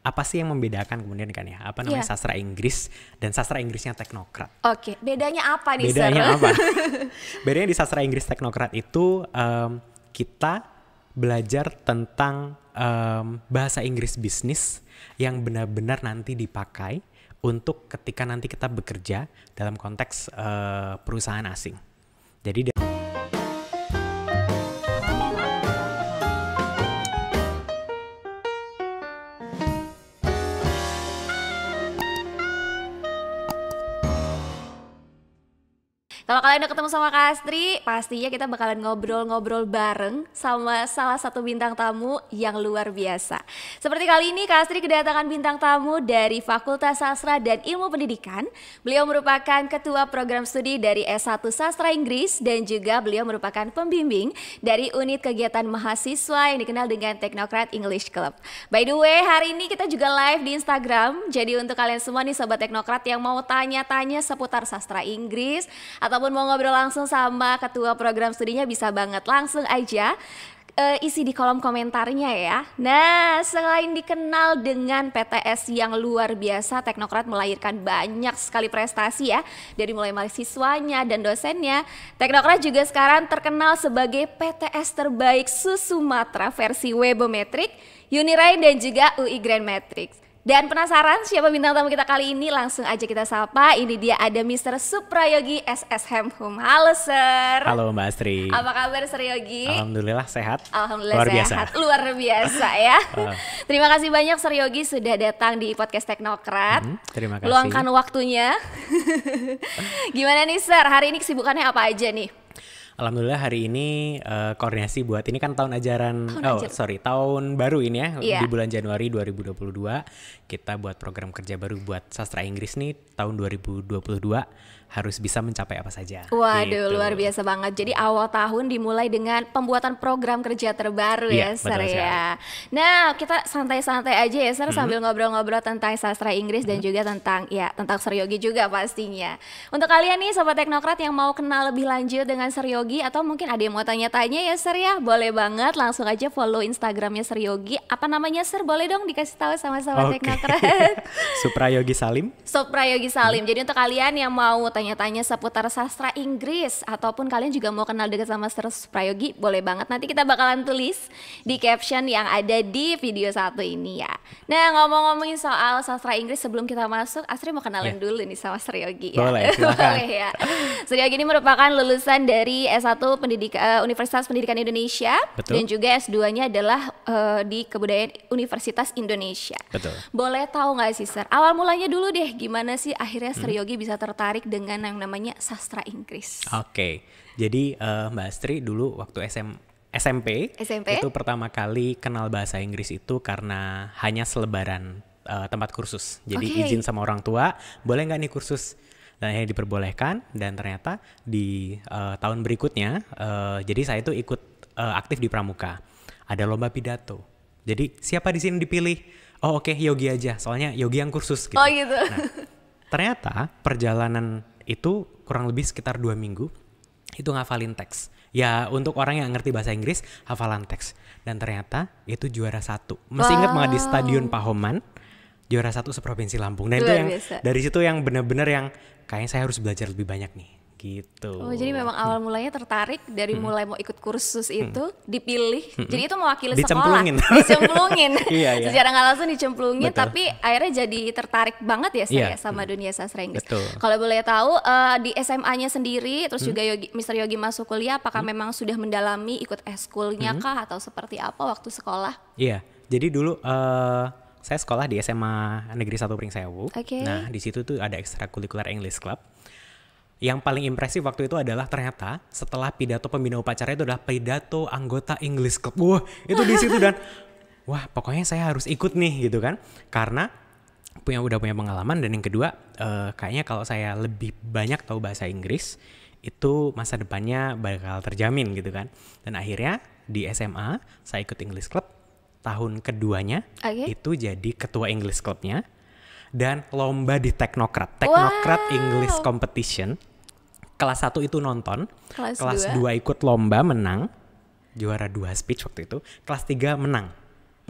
apa sih yang membedakan kemudian kan ya, apa namanya sastra Inggris dan sastra Inggrisnya teknokrat. Oke, bedanya apa nih, Bedanya apa? Bedanya di sastra Inggris teknokrat itu kita belajar tentang bahasa Inggris bisnis yang benar-benar nanti dipakai untuk ketika nanti kita bekerja dalam konteks perusahaan asing. Jadi kalau kalian udah ketemu sama Kak Astri, pastinya kita bakalan ngobrol-ngobrol bareng sama salah satu bintang tamu yang luar biasa. Seperti kali ini Kak Astri kedatangan bintang tamu dari Fakultas Sastra dan Ilmu Pendidikan. Beliau merupakan ketua program studi dari S1 Sastra Inggris dan juga beliau merupakan pembimbing dari unit kegiatan mahasiswa yang dikenal dengan Teknokrat English Club. By the way, hari ini kita juga live di Instagram. Jadi untuk kalian semua nih Sobat Teknokrat yang mau tanya-tanya seputar sastra Inggris ataupun mau ngobrol langsung sama ketua program studinya, bisa banget langsung aja isi di kolom komentarnya ya. Nah, selain dikenal dengan PTS yang luar biasa, Teknokrat melahirkan banyak sekali prestasi ya, dari mulai mahasiswanya dan dosennya. Teknokrat juga sekarang terkenal sebagai PTS terbaik se-Sumatera versi Webometric, Unirai dan juga UI Grand Matrix. Dan penasaran siapa bintang tamu kita kali ini? Langsung aja kita sapa. Ini dia ada Mr. Suprayogi SSM Hum. Halo Sir. Halo Mbak Astri. Apa kabar Sir Yogi? Alhamdulillah sehat. Alhamdulillah luar sehat. Luar biasa ya. Terima kasih banyak Sir Yogi sudah datang di podcast Teknokrat. Terima kasih. Luangkan waktunya. Gimana nih Sir? Hari ini kesibukannya apa aja nih? Alhamdulillah hari ini koordinasi buat ini kan tahun tahun baru ini ya, di bulan Januari 2022 kita buat program kerja baru buat sastra Inggris nih tahun 2022 harus bisa mencapai apa saja. Waduh, gitu. Luar biasa banget. Jadi awal tahun dimulai dengan pembuatan program kerja terbaru ya, Sir ya. Nah, kita santai-santai aja ya, Sir, sambil ngobrol-ngobrol tentang sastra Inggris dan juga tentang Sir Yogi juga pastinya. Untuk kalian nih Sobat Teknokrat yang mau kenal lebih lanjut dengan Sir Yogi atau mungkin ada yang mau tanya-tanya ya, Sir ya, boleh banget langsung aja follow Instagramnya Sir Yogi. Apa namanya, Sir? Boleh dong dikasih tahu sama Sobat Teknokrat. Suprayogi Salim. Suprayogi Salim. Jadi untuk kalian yang mau tanya-tanya seputar sastra Inggris ataupun kalian juga mau kenal dekat sama Sir Suprayogi, boleh banget, nanti kita bakalan tulis di caption yang ada di video satu ini ya. Nah, ngomong-ngomongin soal sastra Inggris, sebelum kita masuk, Astri mau kenalin dulu nih sama Sir Yogi ya. Boleh, silakan. Boleh ya. Sir Yogi ini merupakan lulusan dari S1 Universitas Pendidikan Indonesia. Betul. Dan juga S2-nya adalah di Kebudayaan Universitas Indonesia. Betul. Boleh tahu nggak sih Sir, awal mulanya dulu deh, gimana sih akhirnya Sir Yogi bisa tertarik dengan yang namanya sastra Inggris? Oke, jadi Mbak Astri dulu waktu SMP itu pertama kali kenal bahasa Inggris itu karena hanya selebaran tempat kursus. Jadi izin sama orang tua, boleh nggak nih kursus? Dan akhirnya diperbolehkan, dan ternyata di tahun berikutnya, jadi saya itu ikut aktif di Pramuka. Ada lomba pidato. Jadi siapa di sini dipilih? Oh oke, Yogi aja, soalnya Yogi yang kursus gitu. Oh gitu. Nah, ternyata perjalanan itu kurang lebih sekitar 2 minggu itu ngafalin teks. Ya untuk orang yang ngerti bahasa Inggris, hafalan teks. Dan ternyata itu juara 1. Masih ingat banget di Stadion Pahoman, juara 1 seprovinsi Lampung. Dan itu yang dari situ yang benar-benar yang kayaknya saya harus belajar lebih banyak nih. Gitu. Oh, jadi memang awal mulanya tertarik dari mulai mau ikut kursus itu dipilih. Jadi itu mewakili sekolah. Dicemplungin. Iya. Secara nggak langsung dicemplungin. Betul. Tapi akhirnya jadi tertarik banget ya saya sama dunia sastra Inggris. Kalau boleh tahu di SMA-nya sendiri, terus juga Mr. Yogi masuk kuliah, apakah memang sudah mendalami ikut eskulnya kah atau seperti apa waktu sekolah? Iya. Jadi dulu saya sekolah di SMA Negeri 1 Pringsewu. Nah di situ tuh ada ekstrakurikuler English Club. Yang paling impresif waktu itu adalah ternyata setelah pidato pembina upacara itu adalah pidato anggota English Club. Wah, itu di situ dan wah, pokoknya saya harus ikut nih gitu kan. Karena udah punya pengalaman, dan yang kedua kayaknya kalau saya lebih banyak tahu bahasa Inggris itu masa depannya bakal terjamin gitu kan. Dan akhirnya di SMA saya ikut English Club. Tahun keduanya itu jadi ketua English Clubnya. Dan lomba di Teknokrat English Competition. Kelas 1 itu nonton, kelas 2 ikut lomba, menang, juara 2 speech waktu itu, kelas 3 menang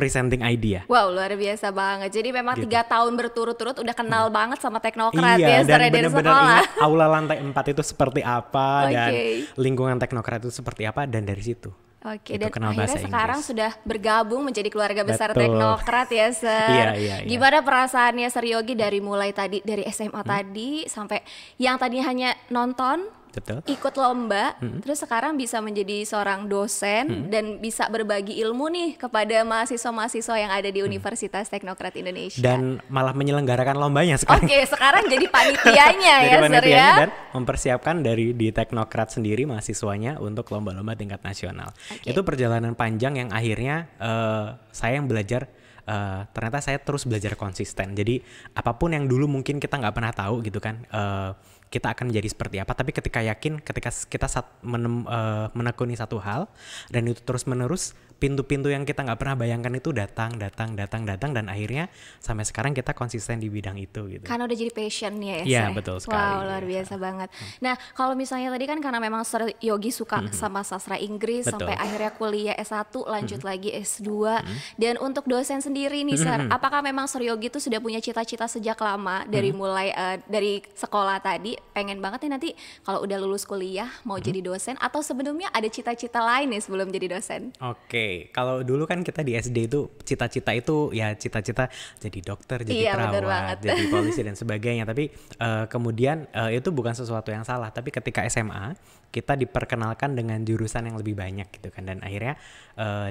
presenting idea. Wow, luar biasa banget. Jadi memang gitu. 3 tahun berturut-turut udah kenal banget sama teknokrat iya, ya dan benar-benar ingat aula lantai 4 itu seperti apa dan lingkungan teknokrat itu seperti apa, dan dari situ. Oke, dan akhirnya sekarang sudah bergabung menjadi keluarga besar teknokrat ya, Sir. Iya. Gimana perasaannya Sir Yogi dari mulai tadi dari SMA tadi sampai yang tadinya hanya nonton, betul, ikut lomba, terus sekarang bisa menjadi seorang dosen dan bisa berbagi ilmu nih kepada mahasiswa-mahasiswa yang ada di Universitas Teknokrat Indonesia. Dan malah menyelenggarakan lombanya sekarang. Oke, sekarang jadi panitianya ya, Sir ya. Dan mempersiapkan dari di Teknokrat sendiri mahasiswanya untuk lomba-lomba tingkat nasional. Itu perjalanan panjang yang akhirnya saya yang belajar. Ternyata saya terus belajar konsisten. Jadi apapun yang dulu mungkin kita nggak pernah tahu gitu kan, kita akan menjadi seperti apa. Tapi ketika kita menekuni satu hal dan itu terus menerus, pintu-pintu yang kita nggak pernah bayangkan itu datang, dan akhirnya sampai sekarang kita konsisten di bidang itu gitu. Karena udah jadi passionnya ya. Iya, betul sekali. Wow, luar biasa banget. Nah, kalau misalnya tadi kan karena memang Sir Yogi suka sama sastra Inggris, sampai akhirnya kuliah S1, lanjut lagi S2. Dan untuk dosen sendiri nih, Sir, apakah memang Sir Yogi itu sudah punya cita-cita sejak lama dari mulai dari sekolah tadi, pengen banget nih nanti kalau udah lulus kuliah mau jadi dosen, atau sebelumnya ada cita-cita lain nih sebelum jadi dosen? Oke. Kalau dulu kan kita di SD itu cita-cita itu ya cita-cita jadi dokter, jadi perawat, jadi polisi dan sebagainya. Tapi kemudian itu bukan sesuatu yang salah. Tapi ketika SMA kita diperkenalkan dengan jurusan yang lebih banyak gitu kan. Dan akhirnya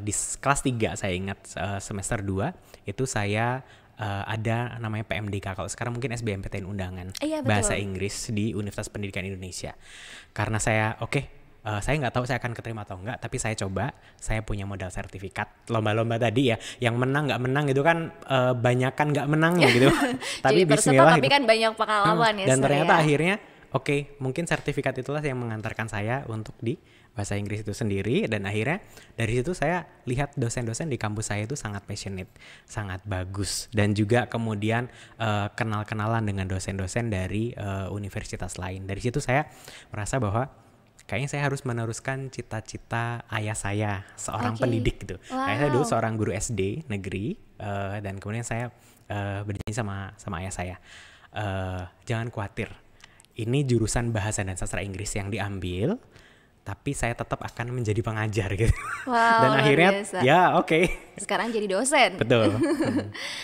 di kelas 3 saya ingat semester 2 itu saya ada namanya PMDK. Kalau sekarang mungkin SBMPTN undangan bahasa Inggris di Universitas Pendidikan Indonesia. Karena saya saya nggak tahu saya akan keterima atau enggak, tapi saya coba, saya punya modal sertifikat lomba-lomba tadi ya, yang menang nggak menang itu kan banyakan nggak menangnya gitu. Tapi bismillah, tapi kan banyak pengalaman ya. Dan ternyata akhirnya mungkin sertifikat itulah yang mengantarkan saya untuk di bahasa Inggris itu sendiri. Dan akhirnya dari situ saya lihat dosen-dosen di kampus saya itu sangat passionate, sangat bagus, dan juga kemudian kenal-kenalan dengan dosen-dosen dari universitas lain. Dari situ saya merasa bahwa kayaknya saya harus meneruskan cita-cita ayah saya, seorang pendidik gitu. Ayah saya dulu seorang guru SD negeri, dan kemudian saya berjanji sama ayah saya, jangan khawatir, ini jurusan bahasa dan sastra Inggris yang diambil, tapi saya tetap akan menjadi pengajar gitu. Dan akhirnya sekarang jadi dosen. Betul.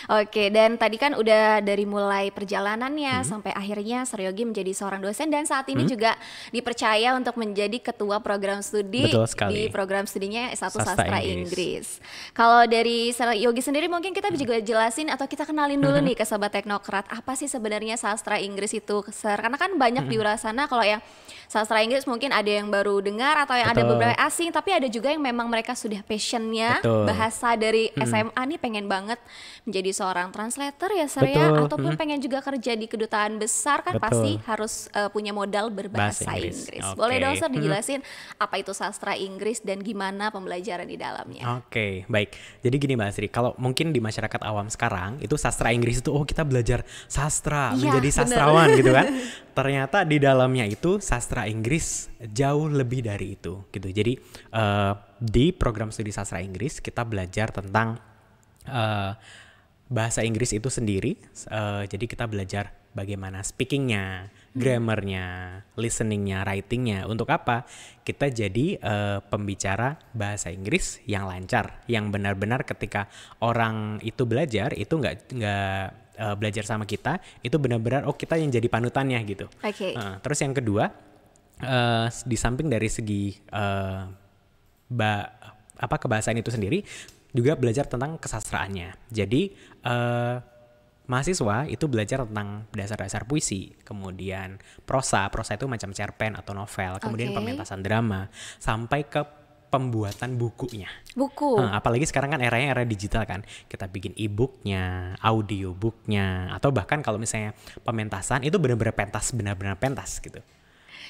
Oke, dan tadi kan udah dari mulai perjalanannya sampai akhirnya Sir Yogi menjadi seorang dosen, dan saat ini juga dipercaya untuk menjadi ketua program studi di program studinya S1 Sastra Inggris. Kalau dari Sir Yogi sendiri mungkin kita juga jelasin atau kita kenalin dulu nih ke Sobat Teknokrat, apa sih sebenarnya sastra Inggris itu, Sir? Karena kan banyak di luar sana kalau yang sastra Inggris mungkin ada yang baru dengar atau yang ada beberapa asing, tapi ada juga yang memang mereka sudah passionnya bahasa dari SMA nih, pengen banget menjadi seorang translator ya, Sir ya, ataupun pengen juga kerja di kedutaan besar kan, pasti harus punya modal berbahasa Inggris. Boleh dong, Sir, dijelasin apa itu sastra Inggris dan gimana pembelajaran di dalamnya? Oke, baik. Jadi gini Mbak Asri, kalau mungkin di masyarakat awam sekarang itu sastra Inggris itu kita belajar sastra, menjadi sastrawan gitu kan. Ternyata di dalamnya itu sastra Inggris jauh lebih dari itu gitu. Jadi di program studi sastra Inggris kita belajar tentang bahasa Inggris itu sendiri. Jadi kita belajar bagaimana speakingnya, grammarnya, listeningnya, writingnya. Untuk apa? Kita jadi pembicara bahasa Inggris yang lancar, yang benar-benar ketika orang itu belajar itu nggak belajar sama kita, itu benar-benar kita yang jadi panutannya gitu. Terus yang kedua, di samping dari segi kebahasaan itu sendiri, juga belajar tentang kesastraannya. Jadi mahasiswa itu belajar tentang dasar-dasar puisi, kemudian prosa itu macam cerpen atau novel, kemudian pementasan drama, sampai ke pembuatan bukunya. Apalagi sekarang kan era digital kan. Kita bikin e-booknya, audiobooknya, atau bahkan kalau misalnya pementasan itu benar-benar pentas gitu.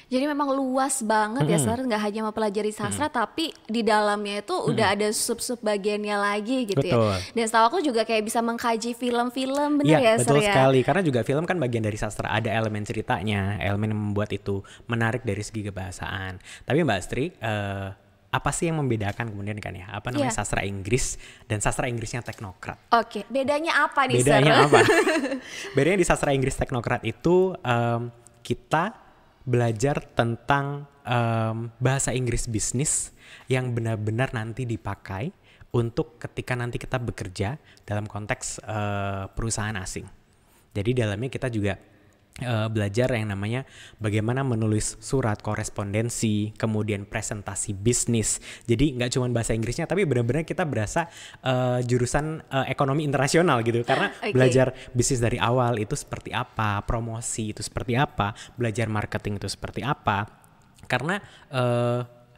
Jadi memang luas banget ya, Sir, nggak hanya mempelajari sastra, tapi di dalamnya itu udah ada sub-sub bagiannya lagi gitu. Ya. Dan setahu aku juga kayak bisa mengkaji film-film, bener ya, Sir? Betul sekali, karena juga film kan bagian dari sastra, ada elemen ceritanya, elemen yang membuat itu menarik dari segi kebahasaan. Tapi Mbak Astri, apa sih yang membedakan kemudian kan ya, apa namanya sastra Inggris dan sastra Inggrisnya teknokrat. Oke, bedanya apa nih, Bedanya apa? Bedanya di sastra Inggris teknokrat itu kita belajar tentang bahasa Inggris bisnis yang benar-benar nanti dipakai untuk ketika nanti kita bekerja dalam konteks perusahaan asing. Jadi dalamnya kita juga belajar yang namanya bagaimana menulis surat korespondensi, kemudian presentasi bisnis. Jadi nggak cuma bahasa Inggrisnya, tapi benar-benar kita berasa jurusan ekonomi internasional gitu. Karena belajar bisnis dari awal itu seperti apa, promosi itu seperti apa, belajar marketing itu seperti apa. Karena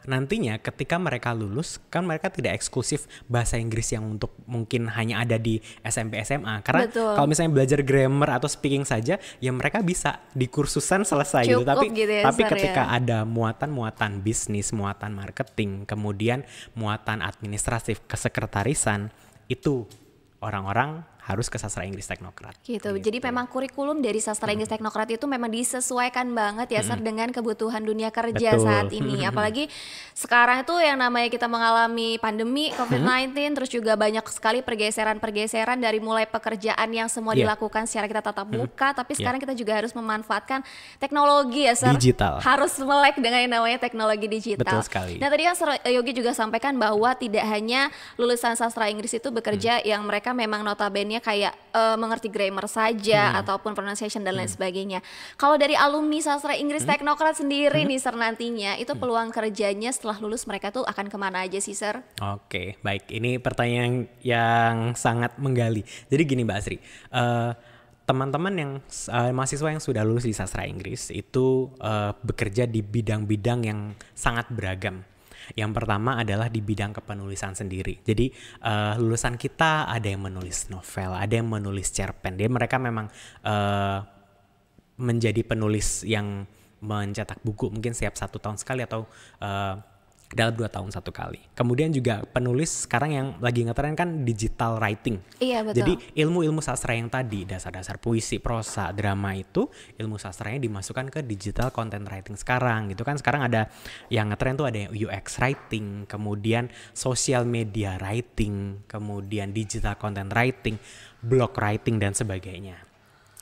nantinya ketika mereka lulus kan mereka tidak eksklusif bahasa Inggris yang untuk mungkin hanya ada di SMP SMA, karena kalau misalnya belajar grammar atau speaking saja ya mereka bisa di kursusan selesai gitu. Tapi ketika ada muatan bisnis, muatan marketing, kemudian muatan administratif, kesekretarisan, itu orang-orang harus ke sastra Inggris teknokrat. Gitu. Jadi memang kurikulum dari sastra Inggris teknokrat itu memang disesuaikan banget ya Sir dengan kebutuhan dunia kerja saat ini. Apalagi sekarang itu yang namanya kita mengalami pandemi COVID-19, terus juga banyak sekali pergeseran-pergeseran dari mulai pekerjaan yang semua dilakukan secara kita tatap muka, tapi sekarang kita juga harus memanfaatkan teknologi ya Sir. Digital. Harus melek dengan yang namanya teknologi digital. Betul sekali. Nah tadi kan Sir Yogi juga sampaikan bahwa tidak hanya lulusan sastra Inggris itu bekerja yang mereka memang notabene kayak mengerti grammar saja ataupun pronunciation dan lain sebagainya. Kalau dari alumni sastra Inggris teknokrat sendiri nih Sir, nantinya itu peluang kerjanya setelah lulus mereka tuh akan kemana aja sih Sir? Oke, baik. Ini pertanyaan yang sangat menggali. Jadi gini Mbak Asri, teman-teman yang mahasiswa yang sudah lulus di sastra Inggris itu bekerja di bidang-bidang yang sangat beragam. Yang pertama adalah di bidang kepenulisan sendiri. Jadi lulusan kita ada yang menulis novel, ada yang menulis cerpen. Dia mereka memang menjadi penulis yang mencetak buku mungkin setiap 1 tahun sekali atau dalam 2 tahun 1 kali. Kemudian juga penulis sekarang yang lagi ngetren kan digital writing. Iya betul. Jadi ilmu-ilmu sastra yang tadi, dasar-dasar puisi, prosa, drama itu ilmu sastranya dimasukkan ke digital content writing sekarang gitu kan. Sekarang ada yang ngetren tuh ada yang UX writing, kemudian social media writing, kemudian digital content writing, blog writing dan sebagainya.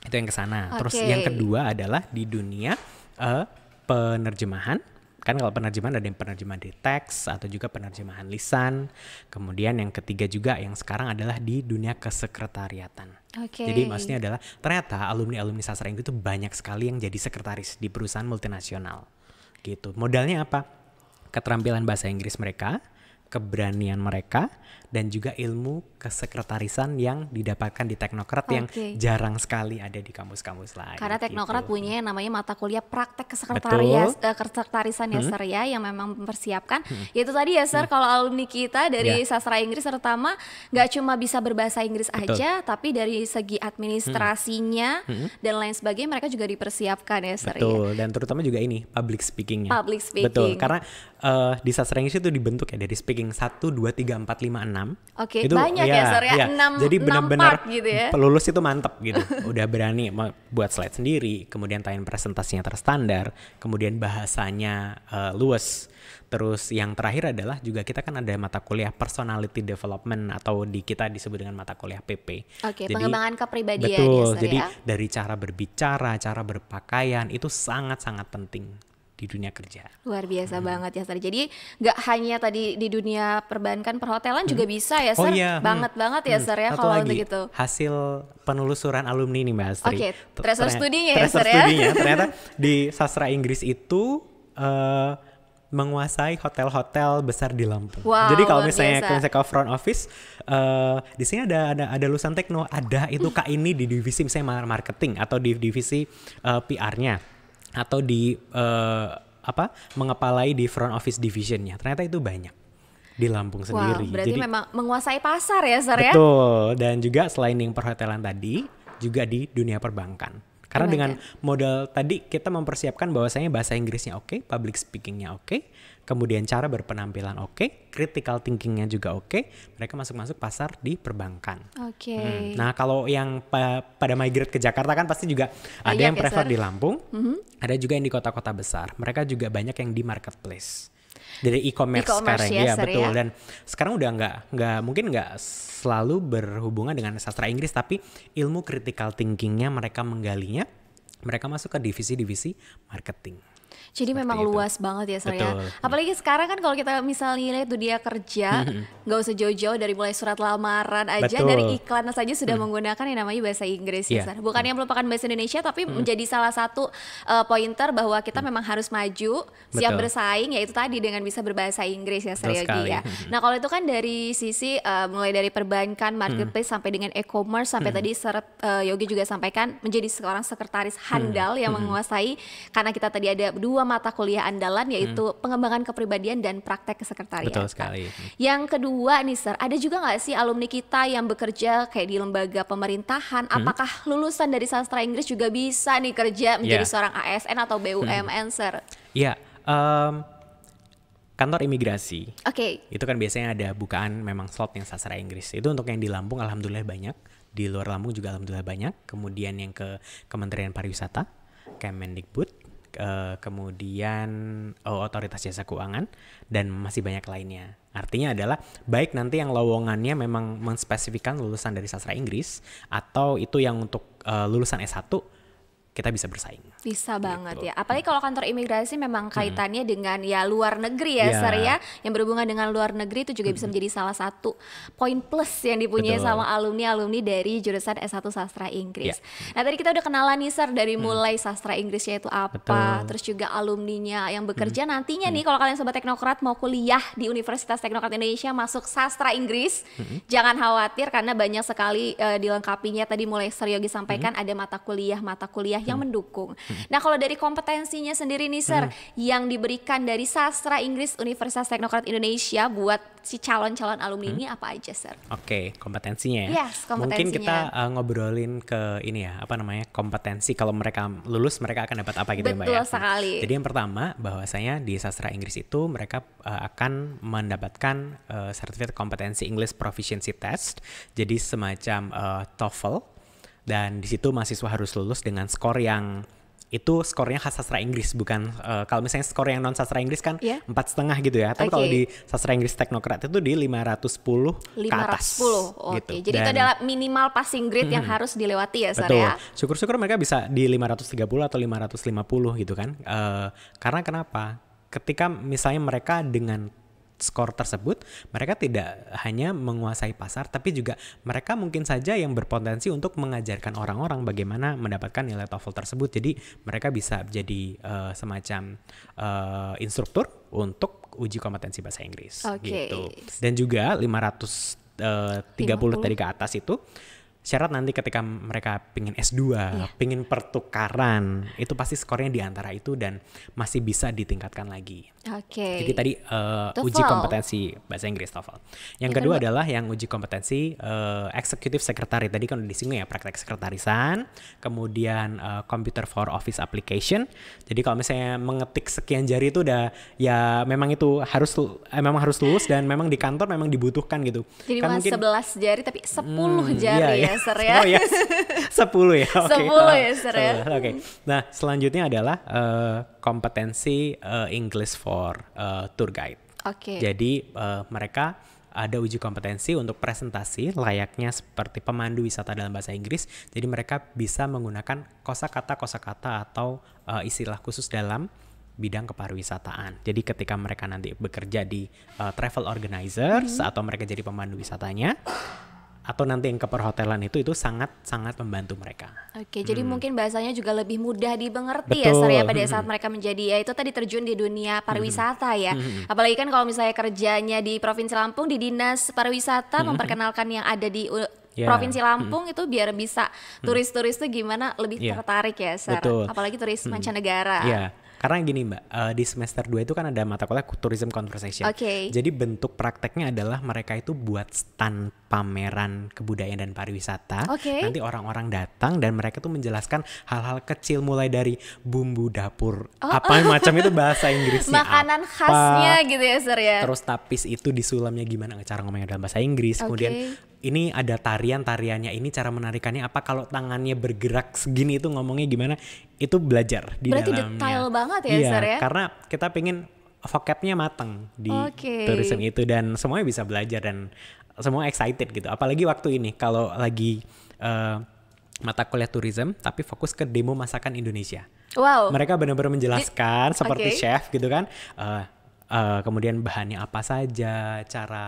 Itu yang kesana. Terus yang kedua adalah di dunia penerjemahan. Kan kalau penerjemahan ada yang penerjemahan di teks atau juga penerjemahan lisan. Kemudian yang ketiga juga yang sekarang adalah di dunia kesekretariatan. Jadi maksudnya adalah ternyata alumni-alumni sastra Inggris itu banyak sekali yang jadi sekretaris di perusahaan multinasional. Gitu. Modalnya apa? Keterampilan bahasa Inggris mereka, keberanian mereka, dan juga ilmu kesekretarisan yang didapatkan di teknokrat yang jarang sekali ada di kampus-kampus lain. Karena teknokrat punya yang namanya mata kuliah praktek kesekretarisan ya Sir ya, yang memang mempersiapkan. Yaitu tadi ya Sir, kalau alumni kita dari sastra Inggris terutama nggak cuma bisa berbahasa Inggris aja, tapi dari segi administrasinya dan lain sebagainya mereka juga dipersiapkan ya Sir. Betul, dan terutama juga ini public speakingnya. Public speaking. Betul, karena di sastra Inggris itu dibentuk ya dari speaking 1, 2, 3, 4, 5, 6. Itu banyak ya Sir ya, 6 jadi benar-benar gitu ya. Pelulus itu mantep gitu. Udah berani buat slide sendiri, kemudian tayang presentasinya terstandar, kemudian bahasanya luwes. Terus yang terakhir adalah juga kita kan ada mata kuliah personality development atau di kita disebut dengan mata kuliah PP. Jadi, pengembangan kepribadian betul, ya Sir. Jadi dari cara berbicara, cara berpakaian itu sangat-sangat penting di dunia kerja. Luar biasa banget ya Sir. Jadi nggak hanya tadi di dunia perbankan, perhotelan juga bisa ya Sir. Banget ya Sir ya kalau untuk gitu. Hasil penelusuran alumni nih Mbak Astri. Tracer studinya ya Sir ya. Ternyata di sastra Inggris itu menguasai hotel-hotel besar di Lampung. Jadi kalau misalnya ke front office, di sini ada lulusan tekno, ada itu Kak ini di divisi misalnya marketing atau di divisi PR-nya. Atau di mengepalai di front office divisionnya. Ternyata itu banyak di Lampung sendiri. Berarti jadi, memang menguasai pasar ya Sir ya? Betul, dan juga selain yang perhotelan tadi, juga di dunia perbankan. Karena dengan modal tadi kita mempersiapkan bahwasanya bahasa Inggrisnya oke, public speakingnya oke, kemudian cara berpenampilan oke, critical thinkingnya juga oke, mereka masuk pasar di perbankan. Nah kalau yang pada migrate ke Jakarta kan pasti juga ada yang prefer di Lampung, ada juga yang di kota-kota besar. Mereka juga banyak yang di marketplace. Dari e-commerce sekarang ya, betul. Ya. Dan sekarang udah nggak selalu berhubungan dengan sastra Inggris, tapi ilmu critical thinkingnya mereka menggalinya, mereka masuk ke divisi-divisi marketing. Jadi memang luas banget ya, Sir ya. Apalagi sekarang kan kalau kita misalnya lihat tuh dia kerja, nggak usah jauh-jauh, dari mulai surat lamaran aja, dari iklan saja sudah menggunakan yang namanya bahasa Inggris ya, Sir. Bukan yang melupakan bahasa Indonesia, tapi menjadi salah satu pointer bahwa kita memang harus maju, siap bersaing, yaitu tadi dengan bisa berbahasa Inggris ya, Sir Yogi ya. Nah kalau itu kan dari sisi mulai dari perbankan, marketplace sampai dengan e-commerce, sampai tadi Sir Yogi juga sampaikan menjadi seorang sekretaris handal yang menguasai, karena kita tadi ada 2 mata kuliah andalan, yaitu pengembangan kepribadian dan praktek kesekretariatan. Betul sekali. Yang kedua nih, Sir, ada juga nggak sih alumni kita yang bekerja kayak di lembaga pemerintahan, apakah lulusan dari sastra Inggris juga bisa nih kerja menjadi seorang ASN atau BUMN, Sir? Iya, kantor imigrasi. Oke. Itu kan biasanya ada bukaan memang slot yang sastra Inggris. Itu untuk yang di Lampung alhamdulillah banyak, di luar Lampung juga alhamdulillah banyak. Kemudian yang ke Kementerian Pariwisata, Kemendikbud, kemudian Otoritas Jasa Keuangan, dan masih banyak lainnya. Artinya adalah baik nanti yang lowongannya memang menspesifikkan lulusan dari sastra Inggris, atau itu yang untuk lulusan S1, kita bisa bersaing. Bisa banget ya. Apalagi kalau kantor imigrasi memang kaitannya dengan ya luar negeri ya, Sir ya. Yang berhubungan dengan luar negeri itu juga bisa menjadi salah satu poin plus yang dipunyai sama alumni-alumni dari jurusan S1 Sastra Inggris. Nah tadi kita udah kenalan nih, Sir, dari mulai sastra Inggrisnya itu apa, terus juga alumninya yang bekerja nantinya nih kalau kalian sobat teknokrat mau kuliah di Universitas Teknokrat Indonesia masuk sastra Inggris, jangan khawatir karena banyak sekali dilengkapinya. Tadi mulai Sir Yogi sampaikan ada mata kuliah yang mendukung. Nah kalau dari kompetensinya sendiri nih, Sir, yang diberikan dari sastra Inggris Universitas Teknokrat Indonesia buat si calon-calon alumni ini apa aja, Sir? Oke, kompetensinya ya. Yes, kompetensinya. Mungkin kita ngobrolin ke ini ya, apa namanya, kompetensi kalau mereka lulus mereka akan dapat apa gitu ya, Mbak ya. Betul sekali. Jadi yang pertama bahwasanya di sastra Inggris itu mereka akan mendapatkan sertifikat kompetensi English Proficiency Test. Jadi semacam TOEFL, dan di situ mahasiswa harus lulus dengan skor yang itu skornya khas sastra Inggris, bukan kalau misalnya skor yang non sastra Inggris kan 4,5 gitu ya. Tapi kalau di sastra Inggris teknokrat itu di 510 ke atas. Gitu. Jadi itu adalah minimal passing grade yang harus dilewati ya, Sir ya. Syukur-syukur mereka bisa di 530 atau 550 gitu kan. Karena kenapa? Ketika misalnya mereka dengan skor tersebut, mereka tidak hanya menguasai pasar, tapi juga mereka mungkin saja yang berpotensi untuk mengajarkan orang-orang bagaimana mendapatkan nilai TOEFL tersebut. Jadi mereka bisa jadi semacam instruktur untuk uji kompetensi bahasa Inggris gitu. Dan juga 530 tadi ke atas itu syarat nanti ketika mereka pingin S2, pingin pertukaran, itu pasti skornya di antara itu dan masih bisa ditingkatkan lagi. Jadi tadi uji kompetensi bahasa Inggris TOEFL. Yang kedua adalah yang uji kompetensi executive secretary. Tadi kan udah disinggung ya, praktek sekretarisan, kemudian computer for office application. Jadi kalau misalnya mengetik sekian jari itu udah ya memang itu harus lulus dan memang di kantor memang dibutuhkan gitu. Jadi kan mungkin 11 jari tapi 10 jari ya, Sir ya. Oh ya, 10 ya. 10 ya, Sir ya. Oke. Nah selanjutnya adalah kompetensi English for tour guide. Jadi mereka ada uji kompetensi untuk presentasi layaknya seperti pemandu wisata dalam bahasa Inggris. Jadi mereka bisa menggunakan kosakata atau istilah khusus dalam bidang kepariwisataan. Jadi ketika mereka nanti bekerja di travel organizers atau mereka jadi pemandu wisatanya, atau nanti yang ke perhotelan itu sangat membantu mereka. Jadi mungkin bahasanya juga lebih mudah dimengerti ya, Sir ya, pada saat mereka menjadi ya itu tadi terjun di dunia pariwisata ya. Apalagi kan kalau misalnya kerjanya di Provinsi Lampung di Dinas Pariwisata memperkenalkan yang ada di Provinsi Lampung itu biar bisa turis-turis tuh gimana lebih tertarik ya, Sir. Apalagi turis mancanegara. Karena gini Mbak, di semester 2 itu kan ada mata kuliah Tourism Conversation. Jadi bentuk prakteknya adalah mereka itu buat stand pameran kebudayaan dan pariwisata. Nanti orang-orang datang dan mereka tuh menjelaskan hal-hal kecil mulai dari bumbu dapur, apa macam itu bahasa Inggrisnya, makanan khasnya gitu ya, Sir ya. Terus tapis itu disulamnya gimana, cara ngomongnya dalam bahasa Inggris. Kemudian ini ada tariannya ini cara menarikannya apa, kalau tangannya bergerak segini itu ngomongnya gimana, itu belajar di dalamnya. Berarti detail banget ya, Sir ya. Karena kita pengen vocabnya mateng di tourism itu, dan semuanya bisa belajar dan semua excited gitu. Apalagi waktu ini kalau lagi mata kuliah tourism tapi fokus ke demo masakan Indonesia. Wow. Mereka benar-benar menjelaskan seperti chef gitu kan. Kemudian bahannya apa saja, cara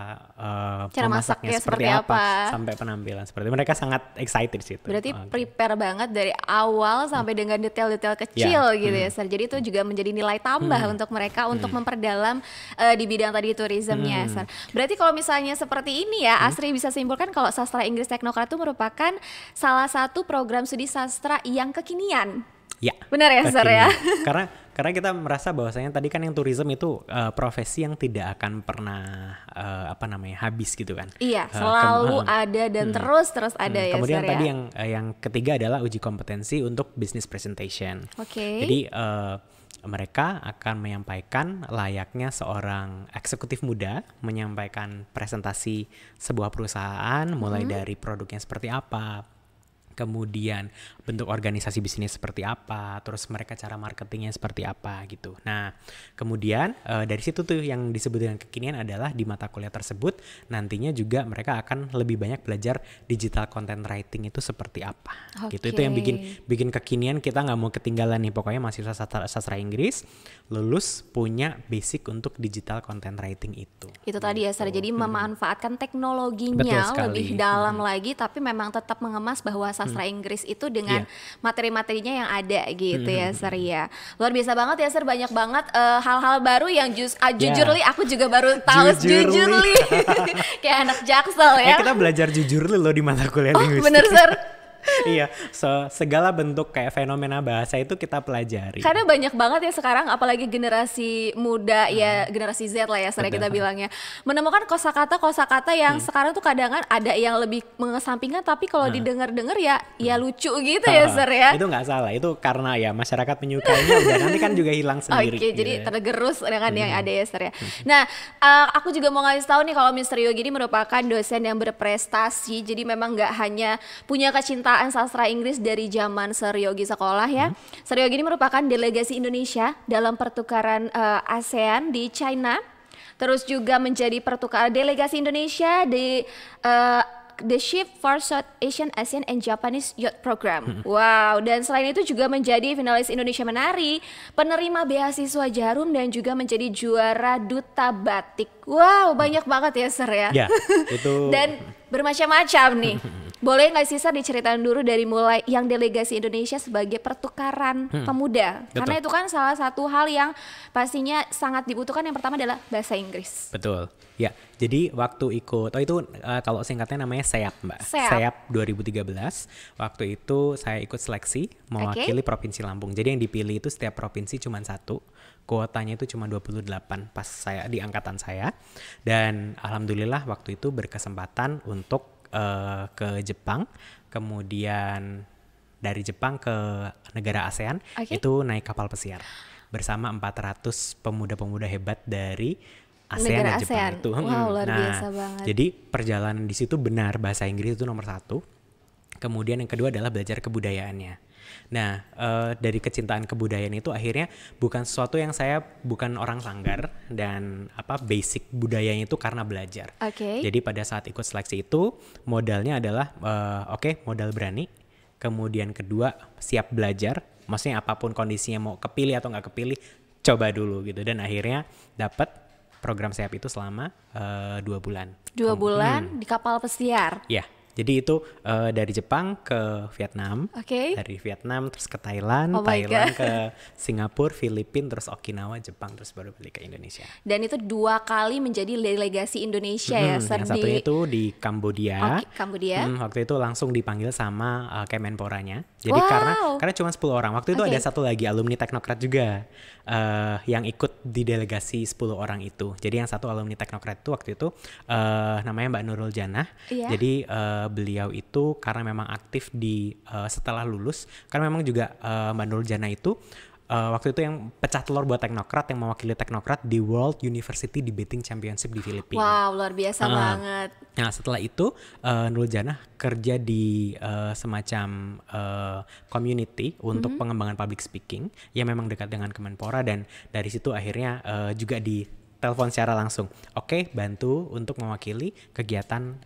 masaknya seperti apa, sampai penampilan seperti itu. Mereka sangat excited sih itu. Berarti prepare banget dari awal sampai dengan detail-detail kecil gitu ya, Sir. Jadi itu juga menjadi nilai tambah untuk mereka untuk memperdalam di bidang tadi tourismnya, Sir. Berarti kalau misalnya seperti ini ya, Asri bisa simpulkan kalau Sastra Inggris Teknokrat itu merupakan salah satu program studi sastra yang kekinian. Ya, benar ya, Sir ya. Karena kita merasa bahwasanya tadi kan yang tourism itu profesi yang tidak akan pernah habis gitu kan. Iya, selalu ada dan terus ada ya. Kemudian Sir, tadi ya? yang ketiga adalah uji kompetensi untuk business presentation. Jadi mereka akan menyampaikan layaknya seorang eksekutif muda menyampaikan presentasi sebuah perusahaan, mulai dari produknya seperti apa, kemudian bentuk organisasi bisnis seperti apa, terus mereka cara marketingnya seperti apa gitu. Nah, kemudian dari situ tuh yang disebut dengan kekinian adalah di mata kuliah tersebut nantinya juga mereka akan lebih banyak belajar digital content writing itu seperti apa. Gitu. Itu yang bikin kekinian, kita nggak mau ketinggalan nih. Pokoknya mahasiswa sastra Inggris lulus punya basic untuk digital content writing itu. Itu tadi ya, Sar. Jadi memanfaatkan teknologinya lebih dalam lagi, tapi memang tetap mengemas bahwa sastra Inggris itu dengan materi-materinya yang ada gitu ya, Sir ya. Luar biasa banget ya, Sir. Banyak banget hal-hal baru yang jujur Li, aku juga baru tahu jujur Li. Kayak anak Jaksel ya. Kita belajar jujur Li loh di mata kuliah linguistik. Bener, Sir. Iya, segala bentuk kayak fenomena bahasa itu kita pelajari. Karena banyak banget ya sekarang, apalagi generasi muda ya, generasi Z lah ya, kita bilangnya, menemukan kosakata yang sekarang tuh kadang ada yang lebih mengesampingkan, tapi kalau didengar-dengar ya lucu gitu ya, Sir ya. Itu nggak salah, itu karena ya masyarakat menyukainya, udah nanti kan juga hilang sendiri. Jadi tergerus dengan yang ada ya, Sir ya. Nah, aku juga mau ngasih tahu nih kalau Mr. Yogi ini merupakan dosen yang berprestasi, jadi memang nggak hanya punya kecintaan sastra Inggris dari zaman Sir Yogi sekolah ya. Sir Yogi ini merupakan delegasi Indonesia dalam pertukaran ASEAN di China. Terus juga menjadi delegasi Indonesia di The Ship for South Asian and Japanese Youth Program. Wow, dan selain itu juga menjadi finalis Indonesia Menari, penerima beasiswa Jarum, dan juga menjadi juara duta batik. Wow, banyak banget ya, Sir ya. Ya, itu. Dan bermacam-macam nih. Boleh nggak sih, Sir, diceritain dulu dari mulai yang delegasi Indonesia sebagai pertukaran pemuda? Betul. Karena itu kan salah satu hal yang pastinya sangat dibutuhkan. Yang pertama adalah bahasa Inggris. Betul. Ya, jadi waktu ikut, kalau singkatnya namanya SEAP, Mbak. SEAP 2013. Waktu itu saya ikut seleksi mewakili Provinsi Lampung. Jadi yang dipilih itu setiap provinsi cuma satu. Kuotanya itu cuma 28 pas saya di angkatan saya. Dan alhamdulillah waktu itu berkesempatan untuk ke Jepang, kemudian dari Jepang ke negara ASEAN, itu naik kapal pesiar bersama 400 pemuda-pemuda hebat dari ASEAN dan Jepang itu. Wow, luar biasa banget. Jadi perjalanan di situ benar bahasa Inggris itu nomor 1. Kemudian yang kedua adalah belajar kebudayaannya. Nah, dari kecintaan kebudayaan itu akhirnya bukan sesuatu yang saya bukan orang Sanggar, dan basic budayanya itu karena belajar. Jadi pada saat ikut seleksi itu modalnya adalah modal berani, kemudian kedua siap belajar, maksudnya apapun kondisinya, mau kepilih atau nggak kepilih, coba dulu gitu. Dan akhirnya dapat program SEAP itu selama 2 bulan. 2 bulan di kapal pesiar. Ya. Jadi itu dari Jepang ke Vietnam, dari Vietnam terus ke Thailand, Thailand ke Singapura, Filipina, terus Okinawa, Jepang, terus baru balik ke Indonesia. Dan itu 2 kali menjadi delegasi Indonesia ya, Sir. Yang satunya itu di Kambodia. Kambodia. Waktu itu langsung dipanggil sama Kemenporanya. Jadi karena cuma 10 orang. Waktu itu ada satu lagi alumni Teknokrat juga yang ikut di delegasi 10 orang itu. Jadi yang satu alumni Teknokrat itu waktu itu namanya Mbak Nurul Janah. Jadi beliau itu karena memang aktif di setelah lulus, karena memang juga Mbak Nurul Janah itu waktu itu yang pecah telur buat teknokrat, yang mewakili teknokrat di World University Debating Championship di Filipina. Wow, luar biasa banget. Nah setelah itu Nurul Janah kerja di semacam community untuk pengembangan public speaking yang memang dekat dengan Kemenpora, dan dari situ akhirnya juga telepon secara langsung. Oke, bantu untuk mewakili kegiatan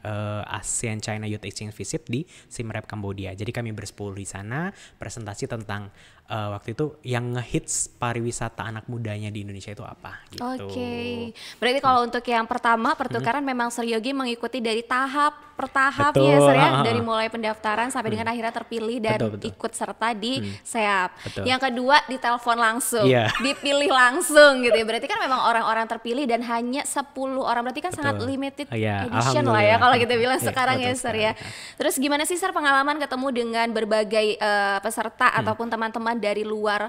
ASEAN China Youth Exchange Visit di Siem Reap, Kambodia. Jadi kami bersepuluh di sana presentasi tentang waktu itu yang ngehits pariwisata anak mudanya di Indonesia itu apa gitu. Oke. Berarti kalau untuk yang pertama pertukaran memang Sir Yogi mengikuti dari tahap per tahap ya Sir ya, dari mulai pendaftaran sampai dengan akhirnya terpilih dan ikut serta di SEAP. Yang kedua ditelepon langsung, dipilih langsung gitu ya. Berarti kan memang orang-orang terpilih dan hanya 10 orang, berarti kan sangat limited edition lah ya kalau kita bilang sekarang ya Sir ya. Terus gimana sih Sir pengalaman ketemu dengan berbagai peserta ataupun teman-teman dari luar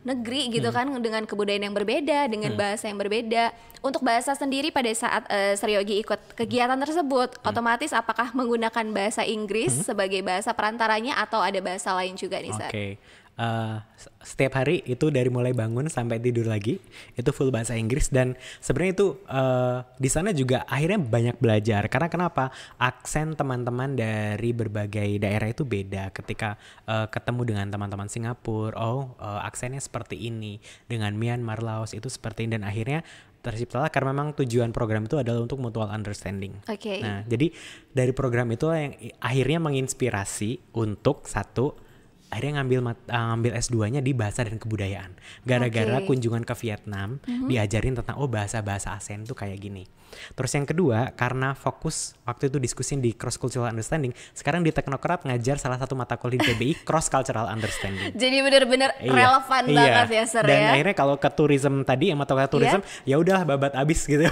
negeri gitu kan, dengan kebudayaan yang berbeda, dengan bahasa yang berbeda. Untuk bahasa sendiri pada saat Sir Yogi ikut kegiatan tersebut, otomatis apakah menggunakan bahasa Inggris sebagai bahasa perantaranya atau ada bahasa lain juga nih Sir? Oke. Setiap hari itu dari mulai bangun sampai tidur lagi itu full bahasa Inggris, dan sebenarnya itu di sana juga akhirnya banyak belajar karena kenapa, aksen teman-teman dari berbagai daerah itu beda. Ketika ketemu dengan teman-teman Singapura, aksennya seperti ini, dengan Myanmar, Laos itu seperti ini, dan akhirnya terciptalah karena memang tujuan program itu adalah untuk mutual understanding. Nah jadi dari program itu yang akhirnya menginspirasi untuk akhirnya ngambil S2-nya di bahasa dan kebudayaan. Gara-gara kunjungan ke Vietnam, diajarin tentang bahasa-bahasa ASEAN tuh kayak gini. Terus yang kedua, karena fokus waktu itu diskusin di cross cultural understanding, sekarang di Teknokrat ngajar salah satu mata kuliah di PBI cross cultural understanding. Jadi benar-benar relevan banget ya Sir. Dan akhirnya kalau ke tourism tadi, yang mata kuliah tourism, ya udah babat abis gitu.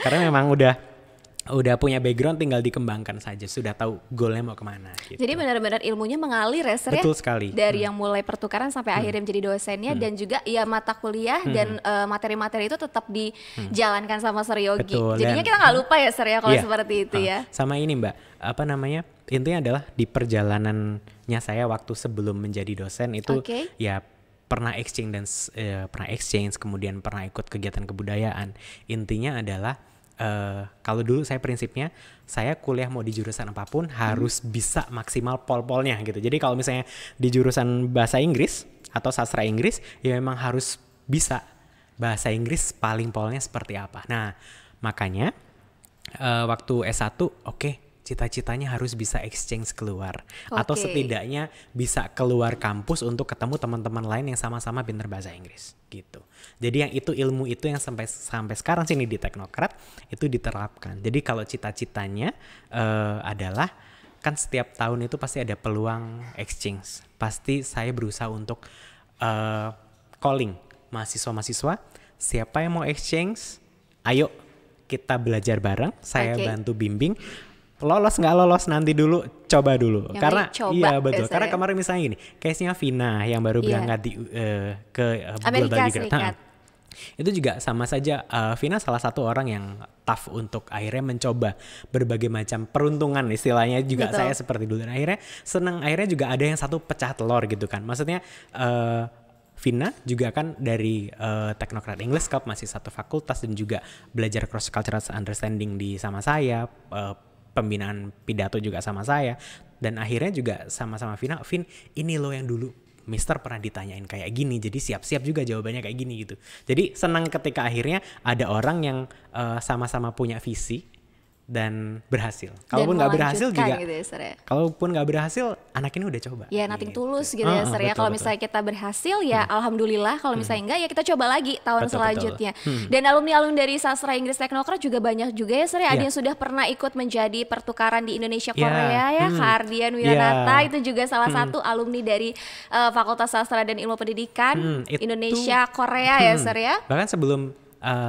Karena memang udah punya background, tinggal dikembangkan saja, sudah tahu goalnya mau kemana gitu. Jadi benar-benar ilmunya mengalir ya Sir. Betul sekali. Dari yang mulai pertukaran sampai akhirnya menjadi dosennya, dan juga ya mata kuliah dan materi-materi itu tetap dijalankan sama Sir Yogi. Betul, jadinya kita nggak lupa ya Sir ya kalau seperti itu ya. Sama ini Mbak, intinya adalah di perjalanannya saya waktu sebelum menjadi dosen itu ya pernah exchange, kemudian pernah ikut kegiatan kebudayaan. Intinya adalah kalau dulu saya prinsipnya, saya kuliah mau di jurusan apapun harus bisa maksimal pol-polnya gitu. Jadi kalau misalnya di jurusan bahasa Inggris atau sastra Inggris, ya memang harus bisa bahasa Inggris paling polnya seperti apa. Nah makanya waktu S1 cita-citanya harus bisa exchange keluar, atau setidaknya bisa keluar kampus untuk ketemu teman-teman lain yang sama-sama pintar bahasa Inggris gitu. Jadi yang ilmu itu yang sampai sekarang sini di Teknokrat itu diterapkan. Jadi kalau cita-citanya adalah kan setiap tahun itu pasti ada peluang exchange. Pasti saya berusaha untuk calling mahasiswa-mahasiswa, siapa yang mau exchange, ayo kita belajar bareng, saya bantu bimbing. Lolos nggak lolos nanti dulu, coba dulu. Yang karena iya betul. Karena kemarin misalnya gini, case-nya Vina yang baru berangkat ke Amerika Serikat. Itu juga sama saja, Vina salah satu orang yang tough untuk akhirnya mencoba berbagai macam peruntungan, istilahnya juga. Betul. Saya seperti dulu, dan akhirnya senang, akhirnya juga ada yang satu pecah telur gitu kan. Maksudnya Vina juga kan dari Teknokrat English Club, masih satu fakultas, dan juga belajar cross cultural understanding sama saya, pembinaan pidato juga sama saya, dan akhirnya juga sama-sama Vin, ini loh yang dulu Mister pernah ditanyain kayak gini, jadi siap-siap juga jawabannya kayak gini gitu. Jadi senang ketika akhirnya ada orang yang sama-sama punya visi dan berhasil. Kalaupun nggak berhasil juga, gitu ya, Sir, ya? Kalaupun nggak berhasil, anak ini udah coba. Ya nothing tulus gitu ya, Sir, ya. Kalau misalnya kita berhasil ya alhamdulillah, kalau misalnya enggak ya kita coba lagi tahun selanjutnya. Dan alumni-alumni dari Sastra Inggris Teknokrat juga banyak juga ya, Sir, ya. Ada yang sudah pernah ikut menjadi pertukaran di Indonesia Korea ya, Kak Ardian Wiranata itu juga salah satu alumni dari Fakultas Sastra dan Ilmu Pendidikan Indonesia Korea ya, Sir, ya. Bahkan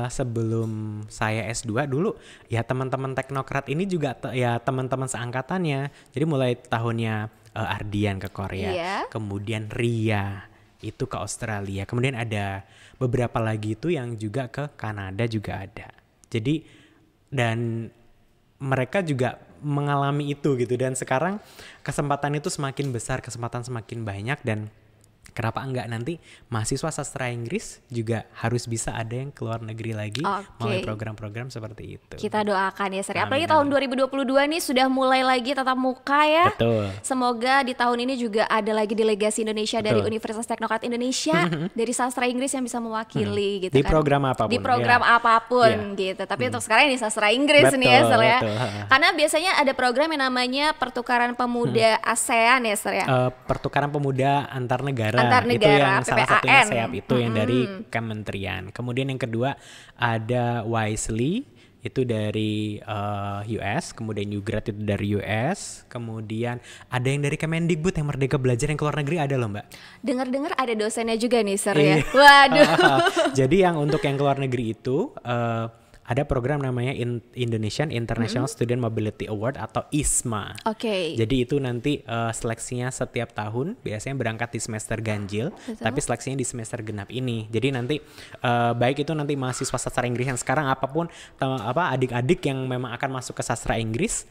sebelum saya S2 dulu ya teman-teman Teknokrat ini juga ya teman-teman seangkatannya. Jadi mulai tahunnya Ardian ke Korea, kemudian Ria itu ke Australia, kemudian ada beberapa lagi itu yang juga ke Kanada juga ada. Jadi dan mereka juga mengalami itu gitu, dan sekarang kesempatan itu semakin besar, kesempatan semakin banyak, dan Kenapa enggak nanti mahasiswa sastra Inggris juga harus bisa ada yang keluar negeri lagi melalui program-program seperti itu. Kita doakan ya Sri. Apalagi tahun 2022 nih sudah mulai lagi tatap muka ya. Betul. Semoga di tahun ini juga ada lagi delegasi Indonesia dari Universitas Teknokrat Indonesia dari sastra Inggris yang bisa mewakili gitu di kan. Program apapun. Di program apapun gitu. Tapi untuk sekarang ini sastra Inggris nih ya Sri ya. Karena biasanya ada program yang namanya pertukaran pemuda ASEAN ya Sri ya. Pertukaran pemuda antar negara. Itu yang salah satunya SEAP itu yang dari kementerian. Kemudian yang kedua ada Wisely itu dari US, kemudian Ugrad itu dari US, kemudian ada yang dari Kemendikbud yang Merdeka Belajar yang keluar negeri ada loh Mbak. Dengar-dengar ada dosennya juga nih Sir ya. Waduh. Jadi yang untuk yang keluar negeri itu ada program namanya Indonesian International Student Mobility Award atau ISMA. Jadi itu nanti seleksinya setiap tahun, biasanya berangkat di semester ganjil, tapi seleksinya di semester genap ini. Jadi nanti baik itu nanti mahasiswa sastra Inggris yang sekarang apapun adik-adik yang memang akan masuk ke sastra Inggris,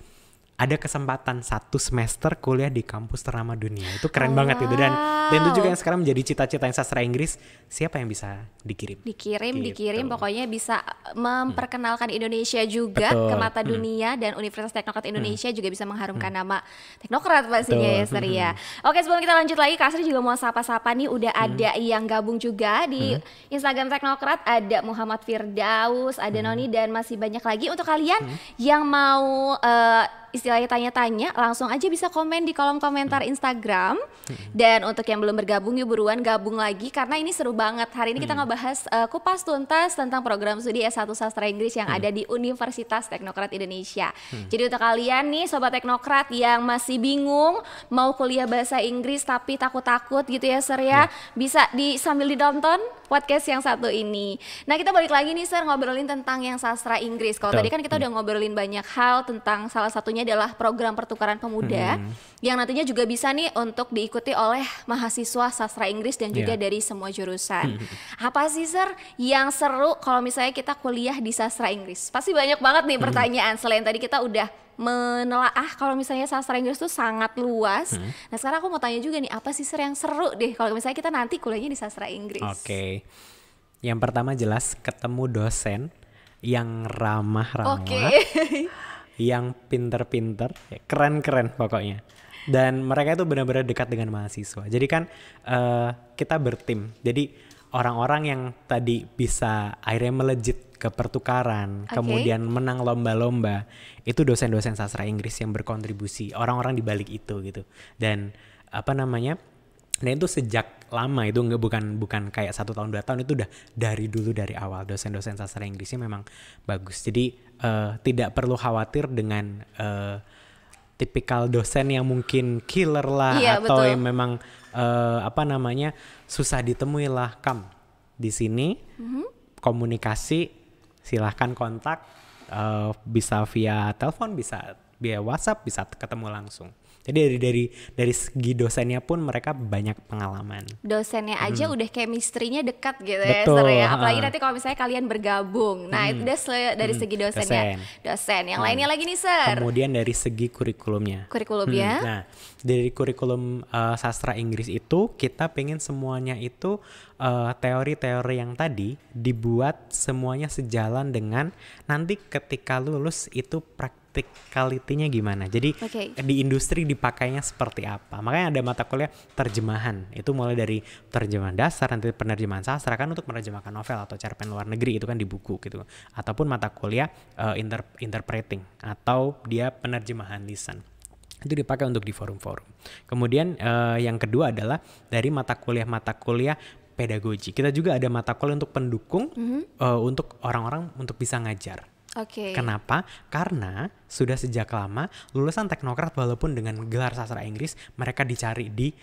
ada kesempatan 1 semester kuliah di kampus ternama dunia. Itu keren banget gitu. Dan itu juga yang sekarang menjadi cita-cita yang sastra Inggris, siapa yang bisa dikirim gitu. Pokoknya bisa memperkenalkan Indonesia juga ke mata dunia, dan Universitas Teknokrat Indonesia juga bisa mengharumkan nama Teknokrat pastinya ya Sri ya. Oke, sebelum kita lanjut lagi, Kak Sri juga mau sapa-sapa nih, udah ada yang gabung juga di Instagram Teknokrat, ada Muhammad Firdaus, ada Noni, dan masih banyak lagi. Untuk kalian yang mau istilahnya tanya-tanya, langsung aja bisa komen di kolom komentar Instagram. Dan untuk yang belum bergabung, yuk buruan gabung lagi karena ini seru banget. Hari ini kita ngebahas kupas tuntas tentang program studi S1 Sastra Inggris yang ada di Universitas Teknokrat Indonesia. Jadi untuk kalian nih Sobat Teknokrat yang masih bingung mau kuliah bahasa Inggris tapi takut-takut gitu ya Sir ya, bisa sambil ditonton podcast yang satu ini. Nah, kita balik lagi nih Sir, ngobrolin tentang yang sastra Inggris. Kalau tadi kan kita udah ngobrolin banyak hal tentang, salah satunya adalah program pertukaran pemuda yang nantinya juga bisa nih untuk diikuti oleh mahasiswa sastra Inggris dan juga dari semua jurusan. Apa sih Sir yang seru kalau misalnya kita kuliah di sastra Inggris? Pasti banyak banget nih pertanyaan. Selain tadi kita udah menelaah kalau misalnya sastra Inggris tuh sangat luas. Nah, sekarang aku mau tanya juga nih, apa sih Sir yang seru deh kalau misalnya kita nanti kuliahnya di sastra Inggris? Yang pertama jelas ketemu dosen yang ramah-ramah, yang pinter-pinter, keren-keren pokoknya. Dan mereka itu benar-benar dekat dengan mahasiswa. Jadi kan kita bertim. Jadi orang-orang yang tadi bisa akhirnya melejit ke pertukaran, kemudian menang lomba-lomba, itu dosen-dosen sastra Inggris yang berkontribusi, orang-orang di balik itu gitu. Dan dan itu sejak lama, itu bukan kayak 1 tahun 2 tahun, itu udah dari dulu, dari awal dosen-dosen sastra Inggrisnya memang bagus. Jadi tidak perlu khawatir dengan tipikal dosen yang mungkin killer lah, atau yang memang susah ditemui lah. Di sini komunikasi, silahkan kontak, bisa via telepon, bisa via WhatsApp, bisa ketemu langsung. Jadi dari segi dosennya pun mereka banyak pengalaman. Dosennya aja udah chemistry-nya dekat gitu. Betul, ya Sir ya. Apalagi nanti kalau misalnya kalian bergabung. Nah, itu dari segi dosennya. Dosen. Yang lainnya lagi nih Sir. Kemudian dari segi kurikulumnya. Nah, dari kurikulum sastra Inggris itu kita pengen semuanya itu teori-teori yang tadi dibuat semuanya sejalan dengan nanti ketika lulus itu practicality-nya gimana. Jadi di industri dipakainya seperti apa. Makanya ada mata kuliah terjemahan. Itu mulai dari terjemahan dasar, nanti penerjemahan sastra kan untuk menerjemahkan novel atau cerpen luar negeri itu kan di buku gitu. Ataupun mata kuliah interpreting atau dia penerjemahan lisan. Itu dipakai untuk di forum-forum. Kemudian yang kedua adalah dari mata kuliah pedagogi. Kita juga ada mata kuliah untuk pendukung untuk orang-orang untuk bisa ngajar. Kenapa? Karena sudah sejak lama lulusan Teknokrat walaupun dengan gelar sastra Inggris, mereka dicari di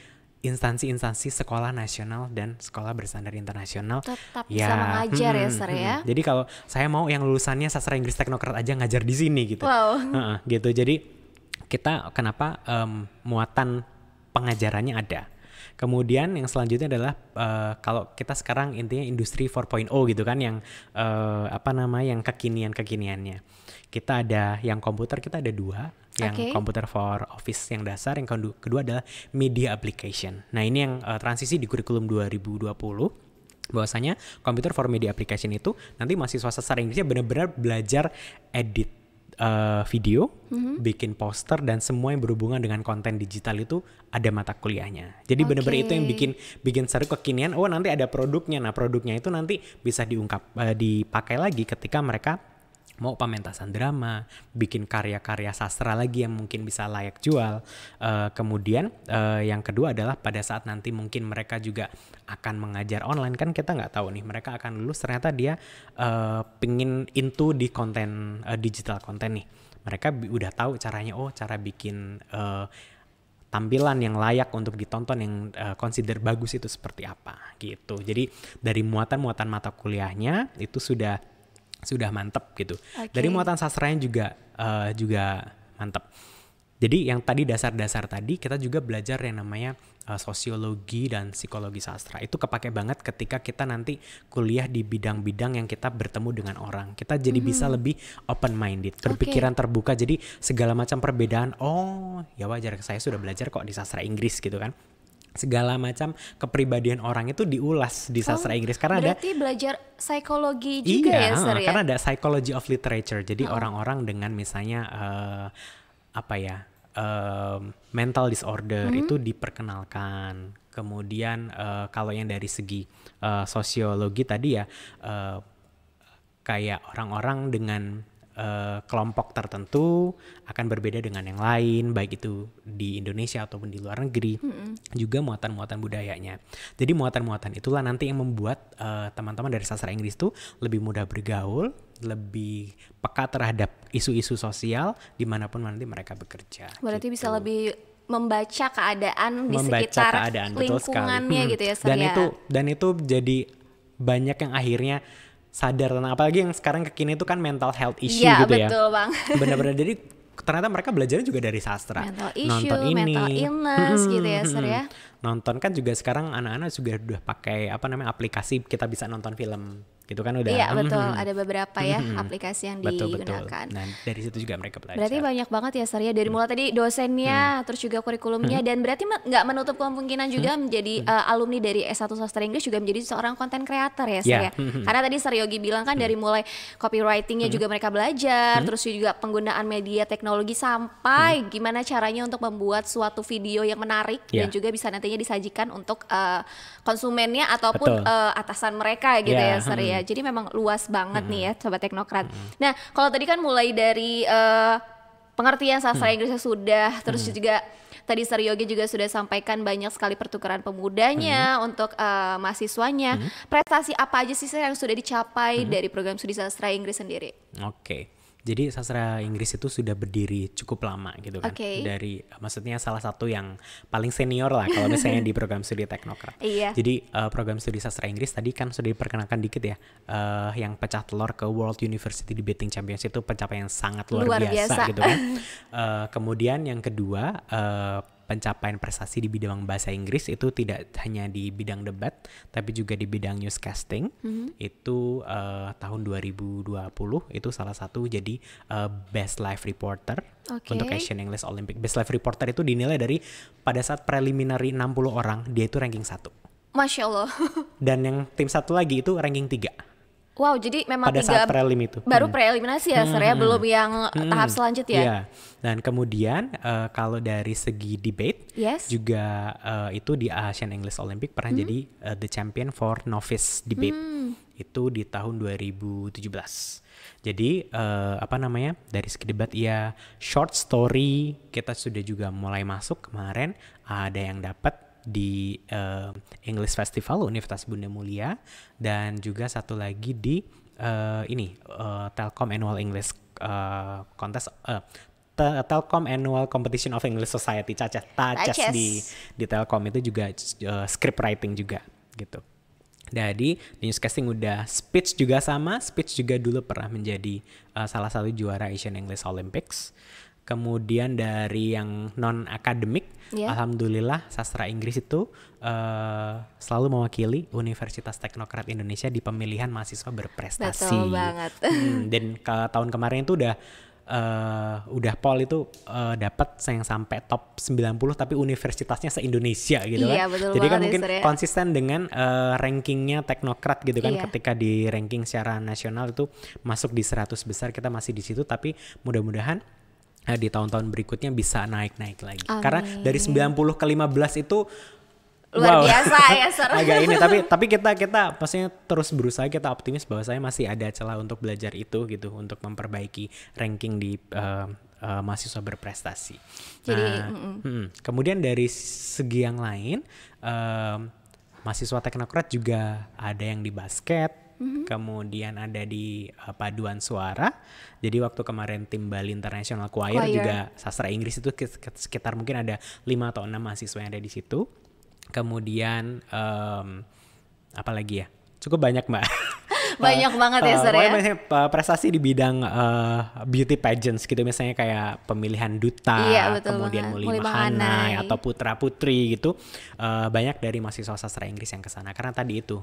instansi-instansi sekolah nasional dan sekolah berstandar internasional. Tetap bisa mengajar ya Sir ya. Jadi kalau saya mau yang lulusannya sastra Inggris Teknokrat aja ngajar di sini gitu. Gitu. Jadi kita kenapa muatan pengajarannya ada. Kemudian yang selanjutnya adalah kalau kita sekarang intinya industri 4.0 gitu kan, yang yang kekiniannya. Kita ada yang komputer, kita ada 2, yang computer for office yang dasar, yang kedua adalah media application. Nah ini yang transisi di kurikulum 2020, bahwasanya computer for media application itu nanti mahasiswa sastra Inggrisnya benar-benar belajar edit video, bikin poster, dan semua yang berhubungan dengan konten digital itu ada mata kuliahnya. Jadi benar-benar itu yang bikin seru kekinian. Oh nanti ada produknya. Nah produknya itu nanti bisa dipakai lagi ketika mereka mau pementasan drama, bikin karya-karya sastra lagi yang mungkin bisa layak jual. Kemudian yang kedua adalah pada saat nanti mungkin mereka juga akan mengajar online, kan kita nggak tahu nih mereka akan lulus ternyata dia pingin into di konten digital konten nih. Mereka udah tahu caranya, cara bikin tampilan yang layak untuk ditonton yang consider bagus itu seperti apa gitu. Jadi dari muatan-muatan mata kuliahnya itu sudah mantap gitu. Dari muatan sastranya juga mantap. Jadi yang tadi dasar-dasar tadi kita juga belajar yang namanya sosiologi dan psikologi sastra. Itu kepake banget ketika kita nanti kuliah di bidang-bidang yang kita bertemu dengan orang. Kita jadi bisa lebih open minded, berpikiran terbuka. Jadi segala macam perbedaan, ya wajar, saya sudah belajar kok di sastra Inggris gitu kan. Segala macam kepribadian orang itu diulas di sastra Inggris karena berarti belajar psikologi juga ya, Sir, ya? Karena ada psychology of literature. Jadi orang-orang dengan misalnya mental disorder itu diperkenalkan. Kemudian kalau yang dari segi sosiologi tadi ya kayak orang-orang dengan kelompok tertentu akan berbeda dengan yang lain, baik itu di Indonesia ataupun di luar negeri. Juga muatan-muatan budayanya. Jadi muatan-muatan itulah nanti yang membuat teman-teman dari sastra Inggris itu lebih mudah bergaul, lebih peka terhadap isu-isu sosial dimanapun nanti mereka bekerja. Berarti bisa lebih membaca keadaan di sekitar lingkungannya gitu ya, Sir, dan itu jadi banyak yang akhirnya sadar tentang, apalagi yang sekarang kekini itu kan mental health issue gitu ya. Iya betul Bang. Benar-benar jadi ternyata mereka belajarnya juga dari sastra. Mental issue, mental illness gitu ya, Sir ya. Nonton kan juga sekarang anak-anak juga udah pakai aplikasi, kita bisa nonton film gitu kan udah. Iya betul, ada beberapa ya aplikasi yang digunakan. Betul. Nah dari situ juga mereka belajar. Berarti banyak banget ya, Sir ya, dari mulai tadi dosennya, terus juga kurikulumnya, dan berarti nggak menutup kemungkinan juga menjadi alumni dari S1 Sastra Inggris juga menjadi seorang content creator ya, Sir ya. Karena tadi Sir Yogi bilang kan dari mulai copywritingnya juga mereka belajar, terus juga penggunaan media teknologi sampai gimana caranya untuk membuat suatu video yang menarik dan juga bisa nantinya disajikan untuk konsumennya ataupun atasan mereka gitu ya, Sir ya. Jadi memang luas banget nih ya Sobat Teknokrat. Nah kalau tadi kan mulai dari pengertian sastra Inggrisnya sudah, terus juga tadi Sir Yogi juga sudah sampaikan banyak sekali pertukaran pemudanya untuk mahasiswanya. Prestasi apa aja sih yang sudah dicapai dari program studi sastra Inggris sendiri? Jadi sastra Inggris itu sudah berdiri cukup lama gitu kan. Dari maksudnya salah satu yang paling senior lah kalau misalnya di program studi Teknokrat. Jadi program studi sastra Inggris tadi kan sudah diperkenalkan dikit ya. Yang pecah telur ke World University Debating Championship itu pencapaian yang sangat luar biasa gitu kan. Kemudian yang kedua, pencapaian prestasi di bidang bahasa Inggris itu tidak hanya di bidang debat tapi juga di bidang newscasting. Itu tahun 2020 itu salah satu jadi best live reporter untuk Asian English Olympic. Best live reporter itu dinilai dari pada saat preliminary 60 orang dia itu ranking 1. Masya Allah. Dan yang tim satu lagi itu ranking 3. Wow, jadi memang pada saat prelim itu baru preliminasi ya, Sir ya, belum yang tahap selanjutnya. Iya. Dan kemudian kalau dari segi debate juga itu di Asian English Olympic pernah jadi the champion for novice debate. Itu di tahun 2017. Jadi dari segi debat ya short story kita sudah juga mulai masuk kemarin, ada yang dapat di English Festival Universitas Bunda Mulia, dan juga satu lagi di Telkom Annual English Contest, Telkom Annual Competition of English Society, TACES di Telkom itu juga script writing juga gitu. Jadi di newscasting udah, speech juga dulu pernah menjadi salah satu juara Asian English Olympics. Kemudian dari yang non akademik, alhamdulillah sastra Inggris itu selalu mewakili Universitas Teknokrat Indonesia di pemilihan mahasiswa berprestasi. Betul banget. Dan tahun kemarin itu udah udah Paul itu dapat yang sampai top 90 tapi universitasnya se-Indonesia gitu kan. Jadi kan mungkin konsisten dengan rankingnya teknokrat gitu kan, ketika di ranking secara nasional itu masuk di 100 besar, kita masih di situ, tapi mudah-mudahan di tahun-tahun berikutnya bisa naik-naik lagi. Karena dari 90 ke 15 itu luar biasa ya Sir. Agak ini tapi kita pastinya terus berusaha, kita optimis bahwa saya masih ada celah untuk belajar itu gitu, untuk memperbaiki ranking di mahasiswa berprestasi. Jadi kemudian dari segi yang lain, mahasiswa teknokrat juga ada yang di basket, kemudian ada di paduan suara. Jadi waktu kemarin tim Bali International Choir juga sastra Inggris itu sekitar mungkin ada 5 atau 6 mahasiswa yang ada di situ. Kemudian apa lagi ya? Cukup banyak Mbak. Banyak banget ya Sir ya. Prestasi di bidang beauty pageants gitu, misalnya kayak pemilihan duta, kemudian Muli Mahanai atau putra putri gitu, banyak dari mahasiswa sastra Inggris yang kesana. Karena tadi itu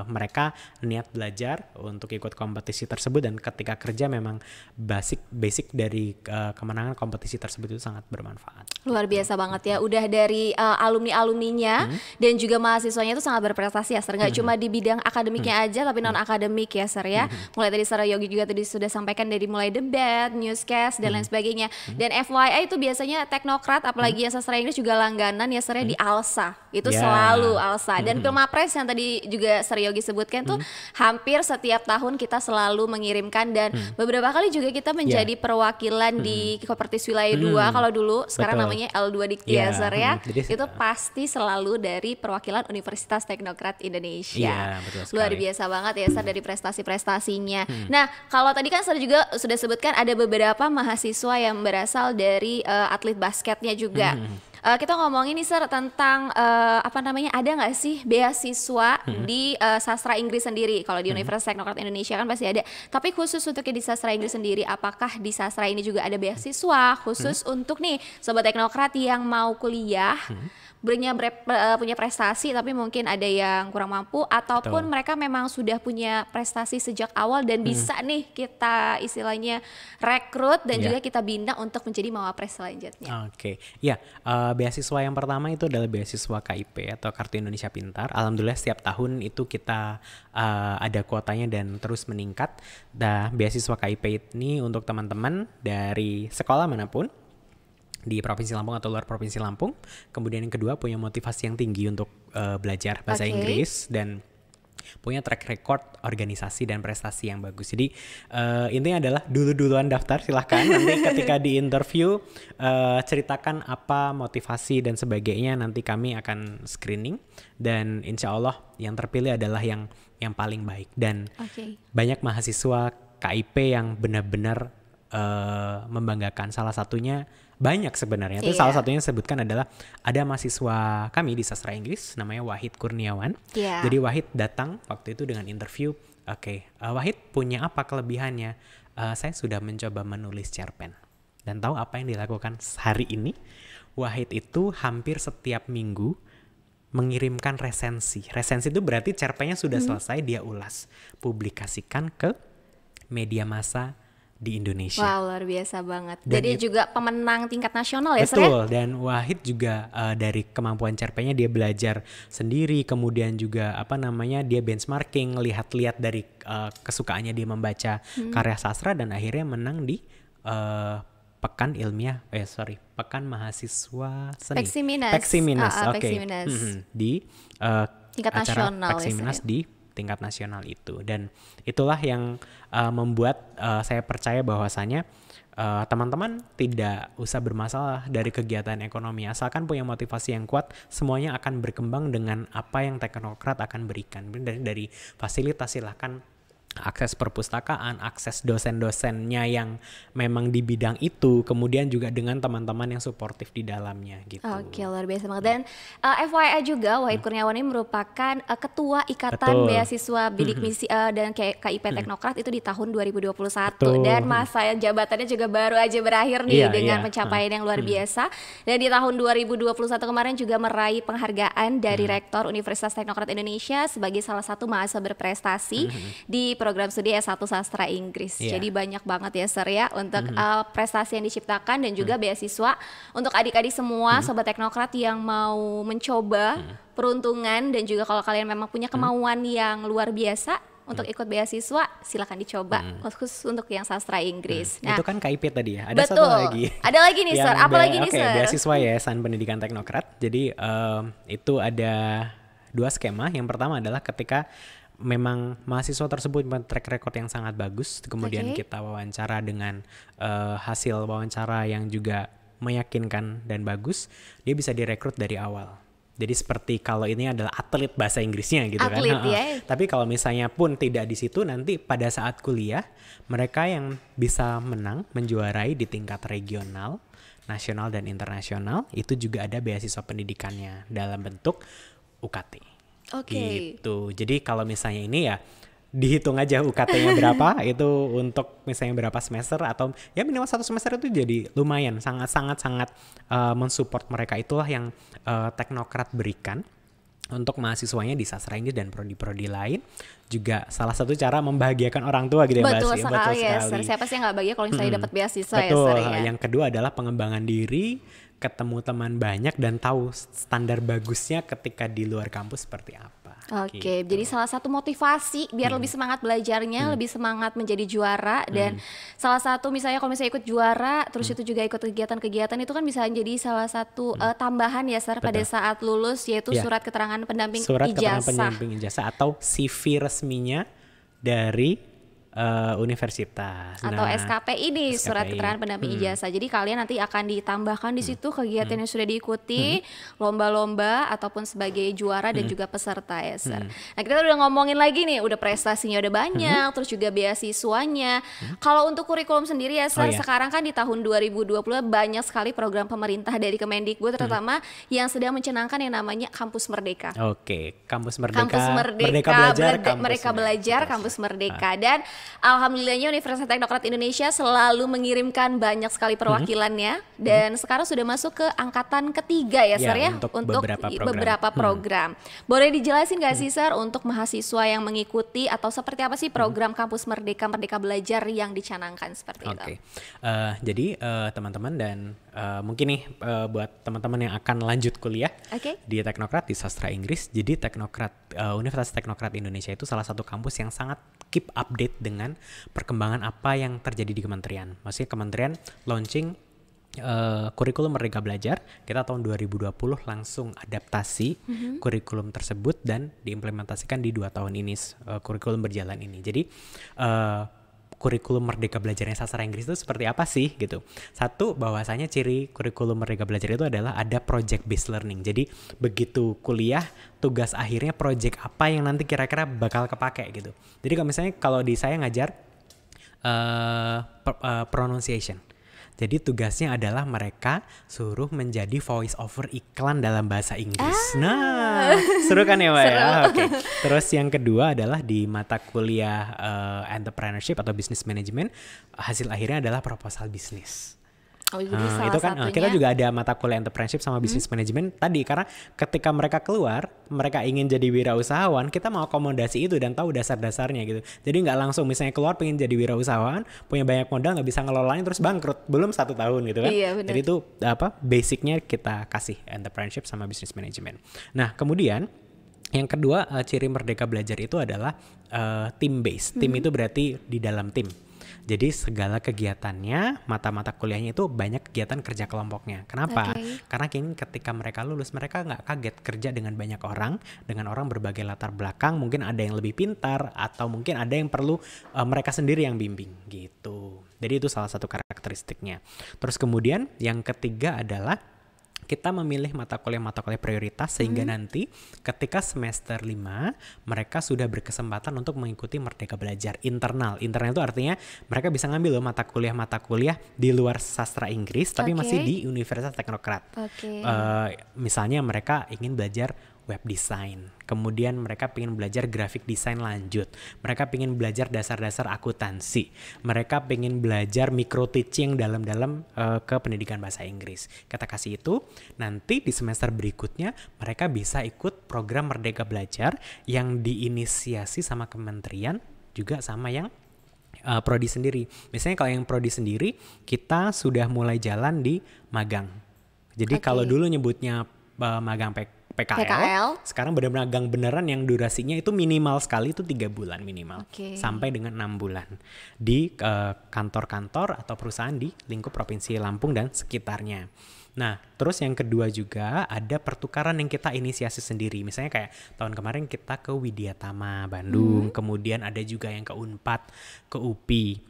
mereka niat belajar untuk ikut kompetisi tersebut, dan ketika kerja memang basic dari kemenangan kompetisi tersebut itu sangat bermanfaat. Luar biasa banget ya, udah dari alumni-alumninya dan juga mahasiswanya itu sangat berprestasi ya Sir. Gak cuma di bidang akademiknya aja, tapi non akademik ya Sir ya. Mulai tadi Sir Yogi juga tadi sudah sampaikan dari mulai debat, newscast dan lain sebagainya. Dan FYI itu biasanya teknokrat, apalagi yang sastra Inggris juga langganan ya Sir ya, di ALSA. Itu selalu ALSA. Dan Pilmapres yang tadi juga Sir Yogi sebutkan tuh hampir setiap tahun kita selalu mengirimkan, dan beberapa kali juga kita menjadi perwakilan di Kopertis Wilayah 2 kalau dulu, sekarang namanya L2 Dikti ya Sir ya. Itu pasti selalu dari perwakilan Universitas Teknokrat Indonesia. Luar biasa banget ya Sir dari prestasi-prestasinya. Nah, kalau tadi kan Sir juga sudah sebutkan ada beberapa mahasiswa yang berasal dari atlet basketnya juga. Kita ngomongin nih Sir tentang ada nggak sih beasiswa di sastra Inggris sendiri? Kalau di Universitas Teknokrat Indonesia kan pasti ada. Tapi khusus untuk di sastra Inggris sendiri, apakah di sastra ini juga ada beasiswa khusus untuk nih sobat teknokrat yang mau kuliah, punya prestasi tapi mungkin ada yang kurang mampu, ataupun mereka memang sudah punya prestasi sejak awal dan bisa nih kita istilahnya rekrut dan juga kita bina untuk menjadi mawapres selanjutnya. Beasiswa yang pertama itu adalah beasiswa KIP atau Kartu Indonesia Pintar. Alhamdulillah setiap tahun itu kita ada kuotanya dan terus meningkat. Beasiswa KIP ini untuk teman-teman dari sekolah manapun di Provinsi Lampung atau luar Provinsi Lampung. Kemudian yang kedua, punya motivasi yang tinggi untuk belajar bahasa Inggris dan punya track record organisasi dan prestasi yang bagus. Jadi intinya adalah duluan daftar, silahkan. Nanti ketika di interview ceritakan apa motivasi dan sebagainya, nanti kami akan screening dan insya Allah yang terpilih adalah yang paling baik. Dan banyak mahasiswa KIP yang benar-benar membanggakan. Salah satunya banyak sebenarnya. Tapi salah satunya yang sebutkan adalah ada mahasiswa kami di sastra Inggris namanya Wahid Kurniawan. Jadi Wahid datang waktu itu dengan interview. Wahid punya apa kelebihannya? Saya sudah mencoba menulis cerpen. Dan tahu apa yang dilakukan hari ini? Wahid itu hampir setiap minggu mengirimkan resensi. Resensi itu berarti cerpennya sudah selesai, dia ulas, publikasikan ke media massa di Indonesia. Wow, luar biasa banget. Dan jadi juga pemenang tingkat nasional ya, betul. Dan Wahid juga dari kemampuan cerpennya dia belajar sendiri, kemudian juga dia benchmarking, lihat-lihat dari kesukaannya dia membaca karya sastra, dan akhirnya menang di Pekan Mahasiswa Seni. Peksiminas. Di tingkat acara nasional. Peksiminas di tingkat nasional itu. Dan itulah yang membuat saya percaya bahwasanya teman-teman tidak usah bermasalah dari kegiatan ekonomi, asalkan punya motivasi yang kuat, semuanya akan berkembang dengan apa yang teknokrat akan berikan. Dari fasilitas, silahkan akses perpustakaan, akses dosen-dosennya yang memang di bidang itu, kemudian juga dengan teman-teman yang suportif di dalamnya gitu. Luar biasa banget. Dan FYI juga Wahid Kurniawan ini merupakan ketua Ikatan Beasiswa Bidik Misi dan KIP Teknokrat itu di tahun 2021. Dan masa jabatannya juga baru aja berakhir nih dengan pencapaian yang luar biasa. Dan di tahun 2021 kemarin juga meraih penghargaan dari Rektor Universitas Teknokrat Indonesia sebagai salah satu mahasiswa berprestasi di program studi S1 Sastra Inggris. Jadi banyak banget ya Sir ya untuk prestasi yang diciptakan dan juga beasiswa untuk adik-adik semua sobat teknokrat yang mau mencoba peruntungan, dan juga kalau kalian memang punya kemauan yang luar biasa untuk ikut beasiswa, silakan dicoba khusus untuk yang sastra Inggris. Nah, itu kan KIP tadi ya. Ada satu lagi. Ada lagi nih Sir. Apa lagi nih Sir? Beasiswa Yayasan Pendidikan Teknokrat. Jadi itu ada 2 skema. Yang pertama adalah ketika memang mahasiswa tersebut punya track record yang sangat bagus, kemudian kita wawancara dengan hasil wawancara yang juga meyakinkan dan bagus, dia bisa direkrut dari awal. Jadi seperti kalau ini adalah atlet bahasa Inggrisnya gitu kan. Ya. Tapi kalau misalnya pun tidak di situ, nanti pada saat kuliah mereka yang bisa menang menjuarai di tingkat regional, nasional dan internasional, itu juga ada beasiswa pendidikannya dalam bentuk UKT. Gitu. Jadi kalau misalnya ini ya dihitung aja UKT-nya berapa itu untuk misalnya berapa semester, atau ya minimal 1 semester itu jadi lumayan sangat mensupport mereka. Itulah yang teknokrat berikan untuk mahasiswanya di sastra Inggris dan prodi-prodi lain. Juga salah satu cara membahagiakan orang tua gitu ya Mbak. Betul sekali ya Sir. Siapa sih yang gak bahagia kalau misalnya dapat beasiswa ya Sir ya. Yang kedua adalah pengembangan diri, ketemu teman banyak, dan tahu standar bagusnya ketika di luar kampus seperti apa. Gitu. Jadi salah satu motivasi biar lebih semangat belajarnya, lebih semangat menjadi juara, dan salah satu misalnya kalau misalnya ikut juara, terus itu juga ikut kegiatan-kegiatan, itu kan bisa jadi salah satu tambahan ya Sir pada saat lulus, yaitu surat keterangan pendamping ijazah. Surat keterangan pendamping ijazah atau CV resminya dari universitas atau SKP ini, surat keterangan pendamping ijazah. Jadi kalian nanti akan ditambahkan di situ kegiatan yang sudah diikuti, lomba-lomba ataupun sebagai juara dan juga peserta ya Sir. Nah, kita udah ngomongin lagi nih, udah prestasinya udah banyak, terus juga beasiswanya. Kalau untuk kurikulum sendiri ya Sir, sekarang kan di tahun 2020 banyak sekali program pemerintah dari Kemendikbud, terutama yang sedang mencanangkan yang namanya Kampus Merdeka. Kampus Merdeka. Kampus Merdeka, Merdeka Belajar, Kampus Merdeka. Dan alhamdulillahnya Universitas Teknokrat Indonesia selalu mengirimkan banyak sekali perwakilannya, dan sekarang sudah masuk ke angkatan ketiga ya Sir ya, untuk beberapa program. Boleh dijelasin gak sih Sir untuk mahasiswa yang mengikuti, atau seperti apa sih program Kampus Merdeka, Merdeka Belajar yang dicanangkan seperti itu? Jadi teman-teman dan mungkin nih buat teman-teman yang akan lanjut kuliah di Teknokrat di sastra Inggris, jadi Universitas Teknokrat Indonesia itu salah satu kampus yang sangat keep update dengan perkembangan apa yang terjadi di kementerian. Maksudnya kementerian launching kurikulum Merdeka Belajar, kita tahun 2020 langsung adaptasi kurikulum tersebut dan diimplementasikan di 2 tahun ini, kurikulum berjalan ini. Jadi kurikulum Merdeka Belajarnya sastra Inggris itu seperti apa sih gitu. Satu, bahwasanya ciri kurikulum Merdeka Belajar itu adalah ada project based learning. Jadi begitu kuliah, tugas akhirnya project apa yang nanti kira-kira bakal kepake gitu. Jadi kalau di saya ngajar pronunciation. Jadi tugasnya adalah mereka suruh menjadi voice over iklan dalam bahasa Inggris. Nah, seru kan ya Mbak ya? Terus yang kedua adalah di mata kuliah entrepreneurship atau business management, hasil akhirnya adalah proposal bisnis. Itu kan kita juga ada mata kuliah entrepreneurship sama business management tadi, karena ketika mereka keluar, mereka ingin jadi wirausahawan, kita mau akomodasi itu dan tahu dasar-dasarnya gitu. Jadi nggak langsung misalnya keluar pengen jadi wirausahawan, punya banyak modal nggak bisa ngelolain terus bangkrut belum 1 tahun gitu kan. Jadi itu basicnya kita kasih entrepreneurship sama business management. Nah kemudian yang kedua, ciri Merdeka Belajar itu adalah team based. Tim itu berarti di dalam tim. Jadi segala kegiatannya, mata-mata kuliahnya itu banyak kegiatan kerja kelompoknya. Kenapa? Karena ketika mereka lulus, mereka nggak kaget kerja dengan banyak orang, dengan orang berbagai latar belakang. Mungkin ada yang lebih pintar, atau mungkin ada yang perlu mereka sendiri yang bimbing gitu. Jadi itu salah satu karakteristiknya. Terus kemudian yang ketiga adalah kita memilih mata kuliah prioritas sehingga nanti ketika semester 5 mereka sudah berkesempatan untuk mengikuti Merdeka Belajar internal. Internal itu artinya mereka bisa ngambil mata kuliah di luar sastra Inggris tapi masih di Universitas Teknokrat. Misalnya mereka ingin belajar web design, kemudian mereka ingin belajar graphic design lanjut, mereka ingin belajar dasar-dasar akuntansi, mereka ingin belajar micro teaching dalam-dalam ke pendidikan bahasa Inggris. Kita kasih itu, nanti di semester berikutnya mereka bisa ikut program Merdeka Belajar yang diinisiasi sama kementerian juga sama yang prodi sendiri. Misalnya kalau yang prodi sendiri kita sudah mulai jalan di magang. Jadi kalau dulu nyebutnya magang PKL, sekarang benar-benar magang beneran yang durasinya itu minimal sekali itu 3 bulan minimal, sampai dengan 6 bulan di kantor-kantor atau perusahaan di lingkup Provinsi Lampung dan sekitarnya. Nah, terus yang kedua juga ada pertukaran yang kita inisiasi sendiri. Misalnya kayak tahun kemarin kita ke Widya Tama Bandung, kemudian ada juga yang ke Unpad, ke UPI.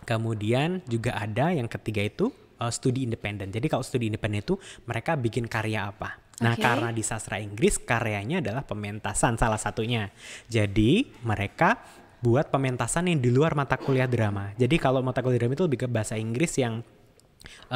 Kemudian juga ada yang ketiga itu studi independen. Jadi kalau studi independen itu mereka bikin karya apa? Nah, karena di sastra Inggris karyanya adalah pementasan salah satunya. Jadi mereka buat pementasan yang di luar mata kuliah drama. Jadi kalau mata kuliah drama itu lebih ke bahasa Inggris yang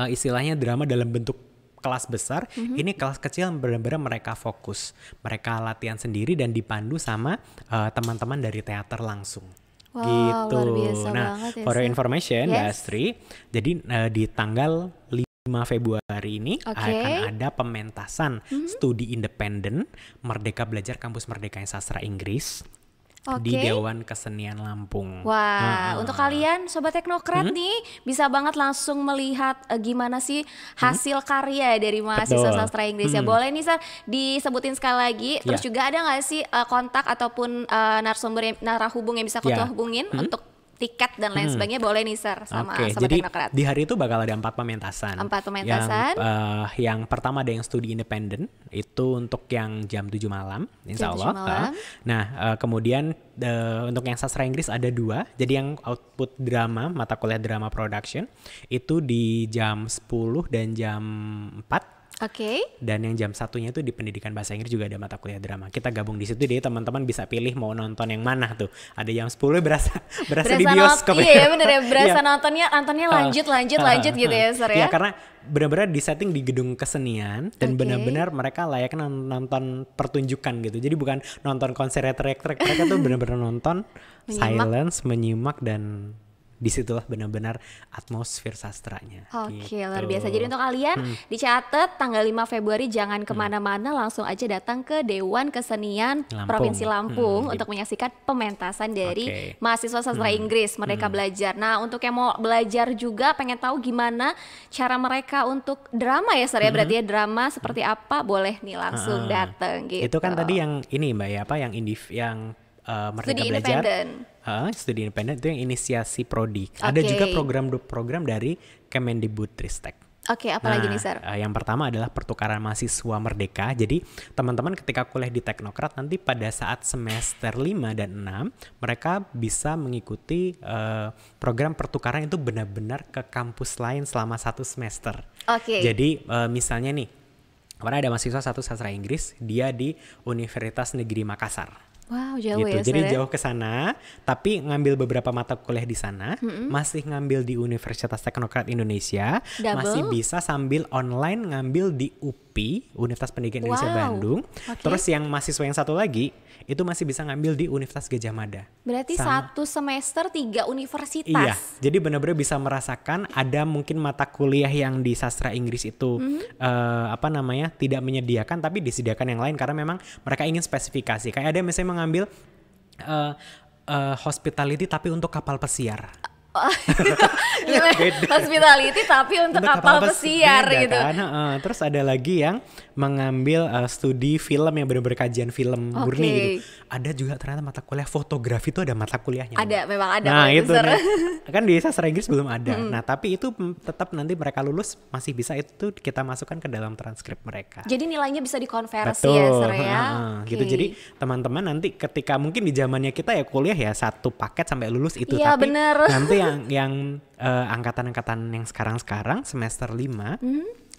istilahnya drama dalam bentuk kelas besar. Ini kelas kecil benar-benar mereka fokus. Mereka latihan sendiri dan dipandu sama teman-teman dari teater langsung. Wow, gitu. Luar biasa Nah, banget ya, for your information, Mbak Astri, jadi di tanggal 5 Februari ini akan ada pementasan studi independen Merdeka Belajar Kampus Merdeka Sastra Inggris di Dewan Kesenian Lampung. Wah, untuk kalian Sobat Teknokrat nih bisa banget langsung melihat gimana sih hasil karya dari mahasiswa sastra Inggris ya. Boleh nih Sar disebutin sekali lagi. Terus juga ada nggak sih kontak ataupun narahubung yang bisa kita hubungin untuk tiket dan lain sebagainya, boleh nih Sir sama Sobat Teknokrat. Di hari itu bakal ada 4 pementasan. 4 pementasan. Yang pertama ada yang studi independen, itu untuk yang jam 7 malam, insya Allah. Nah, kemudian untuk yang sastra Inggris ada 2. Jadi yang output drama, mata kuliah drama production, itu di jam 10 dan jam 4. Dan yang jam 1-nya itu di pendidikan bahasa Inggris juga ada mata kuliah drama. Kita gabung di situ, jadi teman-teman bisa pilih mau nonton yang mana tuh. Ada jam 10 berasa di bioskop. Iya bener ya, berasa nontonnya lanjut gitu ya Sir ya. Iya, karena benar-benar disetting di gedung kesenian dan benar-benar mereka layaknya nonton pertunjukan gitu. Jadi bukan nonton konser teriak-teriak, mereka tuh benar-benar nonton silence, menyimak, dan disitulah benar-benar atmosfer sastranya. Gitu. Luar biasa. Jadi untuk kalian dicatat tanggal 5 Februari jangan kemana-mana, langsung aja datang ke Dewan Kesenian Provinsi Lampung untuk menyaksikan pementasan dari mahasiswa sastra Inggris Merdeka Belajar. Nah, untuk yang mau belajar juga pengen tahu gimana cara mereka untuk drama ya Sir ya, berarti ya drama seperti apa, boleh nih langsung datang gitu. Itu kan tadi yang ini Mbak ya, apa yang Merdeka Belajar. Studi independen itu yang inisiasi prodi. Ada juga program-program dari Kemendikbudristek. Apalagi nih Sir? Yang pertama adalah pertukaran mahasiswa merdeka. Jadi teman-teman ketika kuliah di Teknokrat nanti pada saat semester 5 dan 6 mereka bisa mengikuti program pertukaran itu benar-benar ke kampus lain selama 1 semester. Jadi misalnya nih, kemarin ada mahasiswa satu sastra Inggris, dia di Universitas Negeri Makassar. Wow, jauh gitu. ya. Jadi jauh ke sana, tapi ngambil beberapa mata kuliah di sana, masih ngambil di Universitas Teknokrat Indonesia, masih bisa sambil online ngambil di UPI, Universitas Pendidikan Indonesia Bandung. Terus yang mahasiswa yang satu lagi itu masih bisa ngambil di Universitas Gadjah Mada. Berarti 1 semester 3 universitas. Iya, jadi benar-benar bisa merasakan ada mungkin mata kuliah yang di sastra Inggris itu tidak menyediakan, tapi disediakan yang lain karena memang mereka ingin spesifikasi. Kayak ada misalnya mengambil hospitality tapi untuk kapal pesiar. Hospitality tapi untuk kapal pesiar gitu kan? Terus ada lagi yang mengambil studi film yang benar-benar kajian film murni gitu. Ada juga ternyata mata kuliah fotografi itu ada mata kuliahnya. Memang ada. Nah itu kan di sastra Inggris belum ada. Nah tapi itu tetap nanti mereka lulus masih bisa itu kita masukkan ke dalam transkrip mereka. Jadi nilainya bisa dikonversi ya Sir ya. Gitu. Jadi teman-teman nanti ketika mungkin di zamannya kita ya kuliah ya 1 paket sampai lulus itu. Iya, tapi bener. nanti yang angkatan-angkatan yang sekarang semester 5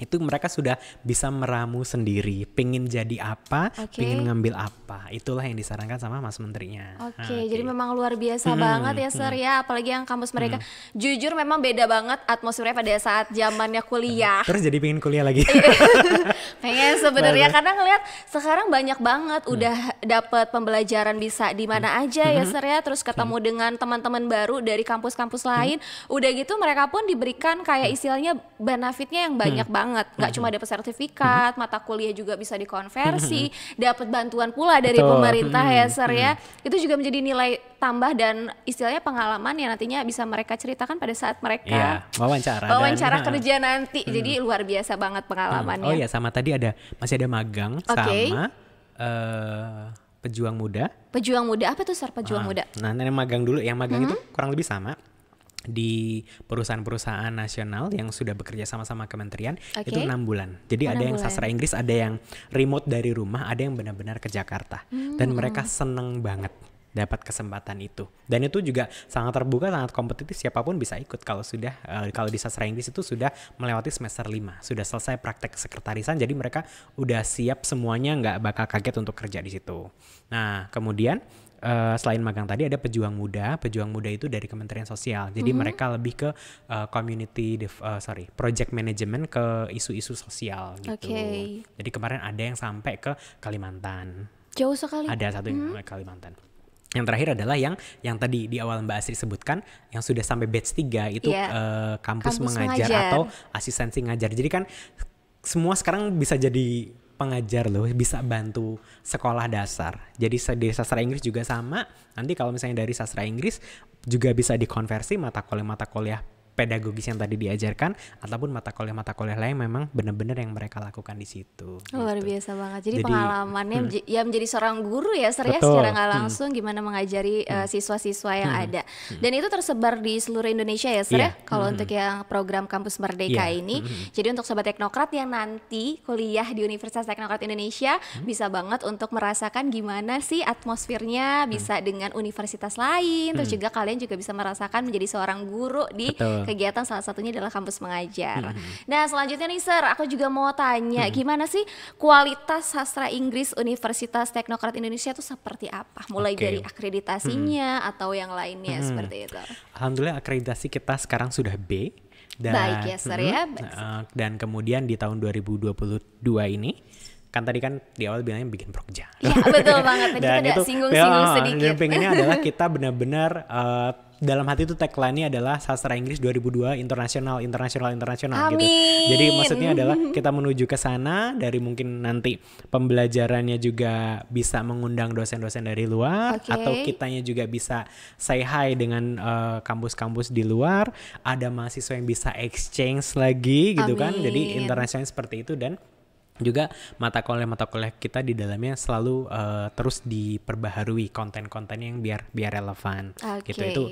itu mereka sudah bisa meramu sendiri, pingin jadi apa, pingin ngambil apa. Itulah yang disarankan sama Mas Menterinya. Jadi memang luar biasa banget ya Sir ya, apalagi yang kampus mereka. Jujur memang beda banget atmosfernya pada saat zamannya kuliah. Terus jadi pingin kuliah lagi. Pengen sebenarnya karena ngeliat sekarang banyak banget udah dapet pembelajaran bisa di mana aja ya Sir ya, terus ketemu dengan teman-teman baru dari kampus-kampus lain. Udah gitu mereka pun diberikan kayak istilahnya benefitnya yang banyak banget banget. Nggak cuma dapat sertifikat, mata kuliah juga bisa dikonversi, dapat bantuan pula dari pemerintah ya Sir ya. Itu juga menjadi nilai tambah dan istilahnya pengalaman yang nantinya bisa mereka ceritakan pada saat mereka wawancara kerja nanti. Jadi luar biasa banget pengalamannya. Oh ya, sama tadi masih ada magang sama pejuang muda. Pejuang muda apa tuh Sir pejuang muda? Nah, ini magang dulu. Yang magang itu kurang lebih sama di perusahaan-perusahaan nasional yang sudah bekerja sama-sama kementerian itu 6 bulan. Jadi ada yang sastra Inggris, ada yang remote dari rumah, ada yang benar-benar ke Jakarta. Dan mereka seneng banget dapat kesempatan itu. Dan itu juga sangat terbuka, sangat kompetitif, siapapun bisa ikut kalau di sastra Inggris itu sudah melewati semester 5, sudah selesai praktek sekretarisan, jadi mereka udah siap semuanya, nggak bakal kaget untuk kerja di situ. Nah, kemudian selain magang tadi ada pejuang muda. Pejuang muda itu dari Kementerian Sosial. Jadi mereka lebih ke project management ke isu-isu sosial gitu. Jadi kemarin ada yang sampai ke Kalimantan. Jauh sekali. Ada satu yang ke Kalimantan. Yang terakhir adalah yang tadi di awal Mbak Asri sebutkan, yang sudah sampai batch 3 itu kampus mengajar atau asistensi ngajar. Jadi kan semua sekarang bisa jadi pengajar loh, bisa bantu sekolah dasar. Jadi di sastra Inggris juga sama. Nanti kalau misalnya dari sastra Inggris juga bisa dikonversi mata kuliah pedagogis yang tadi diajarkan, ataupun mata kuliah lain memang benar-benar yang mereka lakukan di situ. Luar biasa banget. Jadi pengalamannya ya menjadi seorang guru ya Sir ya, secara nggak langsung gimana mengajari siswa-siswa yang ada. Dan itu tersebar di seluruh Indonesia ya Sir ya. Kalau untuk yang program Kampus Merdeka ini. Jadi untuk sobat teknokrat yang nanti kuliah di Universitas Teknokrat Indonesia bisa banget untuk merasakan gimana sih atmosfernya, bisa dengan universitas lain. Terus juga kalian juga bisa merasakan menjadi seorang guru di kegiatan salah satunya adalah kampus mengajar. Nah selanjutnya nih Sir, aku juga mau tanya gimana sih kualitas sastra Inggris Universitas Teknokrat Indonesia itu seperti apa? Mulai dari akreditasinya atau yang lainnya seperti itu. Alhamdulillah akreditasi kita sekarang sudah B. Dan, baik ya Sir ya. Dan kemudian di tahun 2022 ini, kan tadi kan di awal bilangnya bikin prokja. Iya betul banget, tadi kita udah singgung-singgung sedikit. Dan pengennya adalah kita benar-benar dalam hati itu tagline-nya adalah sastra Inggris 2002 internasional gitu. Jadi maksudnya adalah kita menuju ke sana, dari mungkin nanti pembelajarannya juga bisa mengundang dosen-dosen dari luar, atau kitanya juga bisa say hi dengan kampus-kampus di luar, ada mahasiswa yang bisa exchange lagi gitu kan. Jadi internasional seperti itu, dan juga mata kuliah kita di dalamnya selalu terus diperbaharui konten-kontennya yang biar relevan gitu. Itu